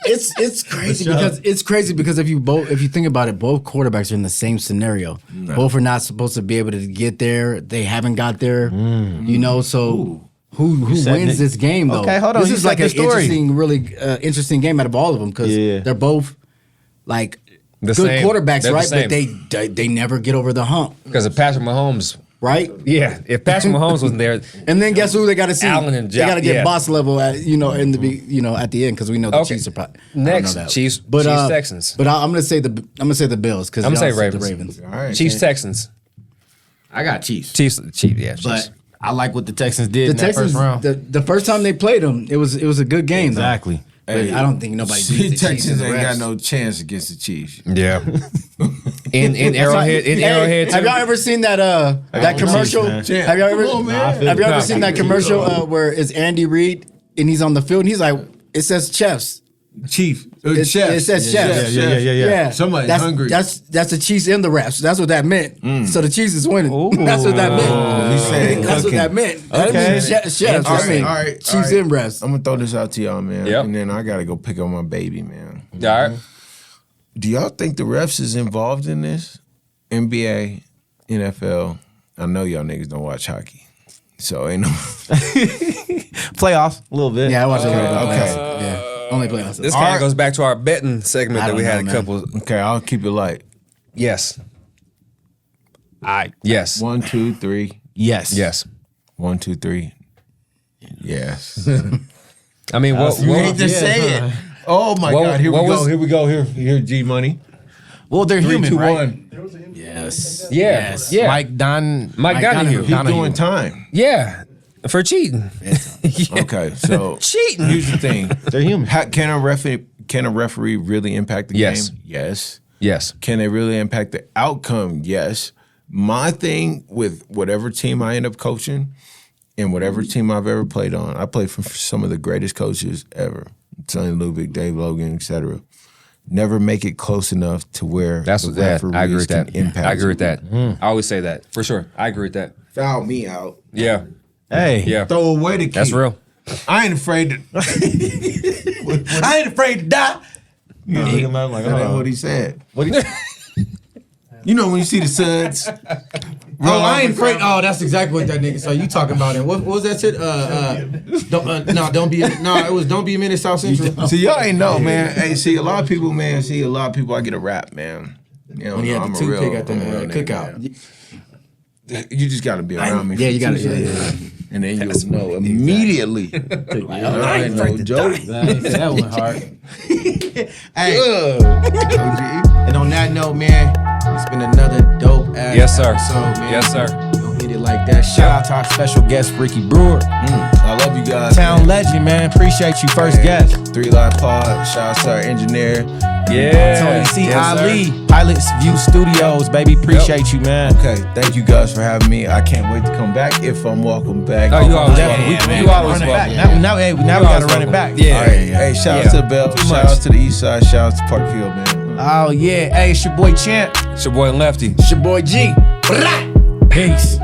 it's crazy because if you think about it, both quarterbacks are in the same scenario. Both are not supposed to be able to get there. They haven't got there. You know, so who setting wins it. this game though? Okay, hold on. This You is set like the an story. really interesting game out of all of them because Yeah. they're both like The good same. quarterbacks, They're the right? But same. they never get over the hump. Because of Patrick Mahomes, right? Yeah, if Patrick Mahomes wasn't there, And then guess who they got to see? Allen and They got to get yeah. boss level at in the at the end because we know the Okay. Chiefs are probably Next, I don't know that. Chiefs- but, Chiefs, Texans. But I'm gonna say the Bills because I'm gonna say the Ravens. Ravens. All right. Chiefs, Texans, I got Chiefs. Chiefs, yeah. Chiefs. But I like what the Texans did The in that Texans, first round. the first time they played them, it was a good game. though. Exactly. But I don't think nobody beats the Chiefs in Texans the ain't got refs. no chance against the Chiefs. yeah. in Arrowhead, Hey, too. have y'all ever seen that that commercial? Chiefs, man. Have y'all ever Come on, man. have y'all ever Nah, seen that commercial where it's Andy Reid and he's on the field and he's like, it says chefs. Chief. It says chefs. Yeah. Somebody's that's, hungry. That's the Chiefs in the refs. That's what that meant. So the Chiefs is winning. That's what that meant. He said That's what cooking. that meant. Okay. That means chefs. All I mean, right, all right, Chiefs all right. in refs. I'm gonna throw this out to y'all, man. Yep. And then I gotta go pick up my baby, man. All right. Do y'all think the refs is involved in this? NBA, NFL. I know y'all niggas don't watch hockey. So ain't no Playoffs, a little bit. Yeah, I watched it. okay. Yeah, only playoffs. This kind of goes back to our betting segment I that we don't had know, a couple. Okay, I'll keep it light. Yes. I Yes. 1, 2, 3. yes. Yes. 1, 2, 3. Yes. I mean, what? You what hate to say it. Oh my What- God! Here we what go. was- Here we go. Here, G Money. Well, they're 3, human, 2, right? 1. Yes. Yeah. Yes. Yeah. Mike Donahue. He's doing time. Yeah. For cheating. Okay, so Cheating. here's the thing. They're human. Can a referee really impact the Yes. game? Yes. Yes. Can they really impact the outcome? Yes. My thing with whatever team I end up coaching and whatever team I've ever played on, I played for some of the greatest coaches ever. Sonny Lubick, Dave Logan, etc. Never make it close enough to where That's the what that. I agree with referees that. can impact I agree with it. that. I always say that. For sure. I agree with that. Foul me out. Yeah. Hey. Yeah. Throw away the key. That's real. I ain't afraid to. I ain't afraid to die. You know, look at him like, that ain't what he said. You know when you see the suds. Oh, I ain't afraid. Oh, that's exactly what that nigga. So you talking about it? What was that shit? Don't be. No, it was don't be a minute South Central. See, y'all ain't know, man. Hey, see, a lot of people, I get a rap, man. You know, When he had I'm the a real, toothpick at the I'm a real nigga, cookout. man. You just got to be around me. Yeah, for you gotta. 2 Yeah, seconds, yeah. and then you'll know immediately. I ain't no joke. That went hard. Hey, And on that note, man, it's been another dope ass Yes, sir. episode, man. Yes, sir. We'll hit it like that. Shout out to our special guest, Ricky Brewer. I love you guys. Town man. legend, man. Appreciate you, first guest. 3 Live Pod. Shout out to our engineer. Yeah. Tony C. Yes, sir. Ali, Pilots View Studios, baby. Appreciate you, man. Okay, thank you guys for having me. I can't wait to come back if I'm welcome back. Oh, you always Definitely. welcome. You always run it back. welcome. Now we You gotta always run it welcome. back. Yeah. All right. Hey, shout out to the Bell. Too Shout much. out to the East Side. Shout out to Parkfield, man. Oh yeah. Hey, it's your boy Champ. It's your boy Lefty. It's your boy G. Peace.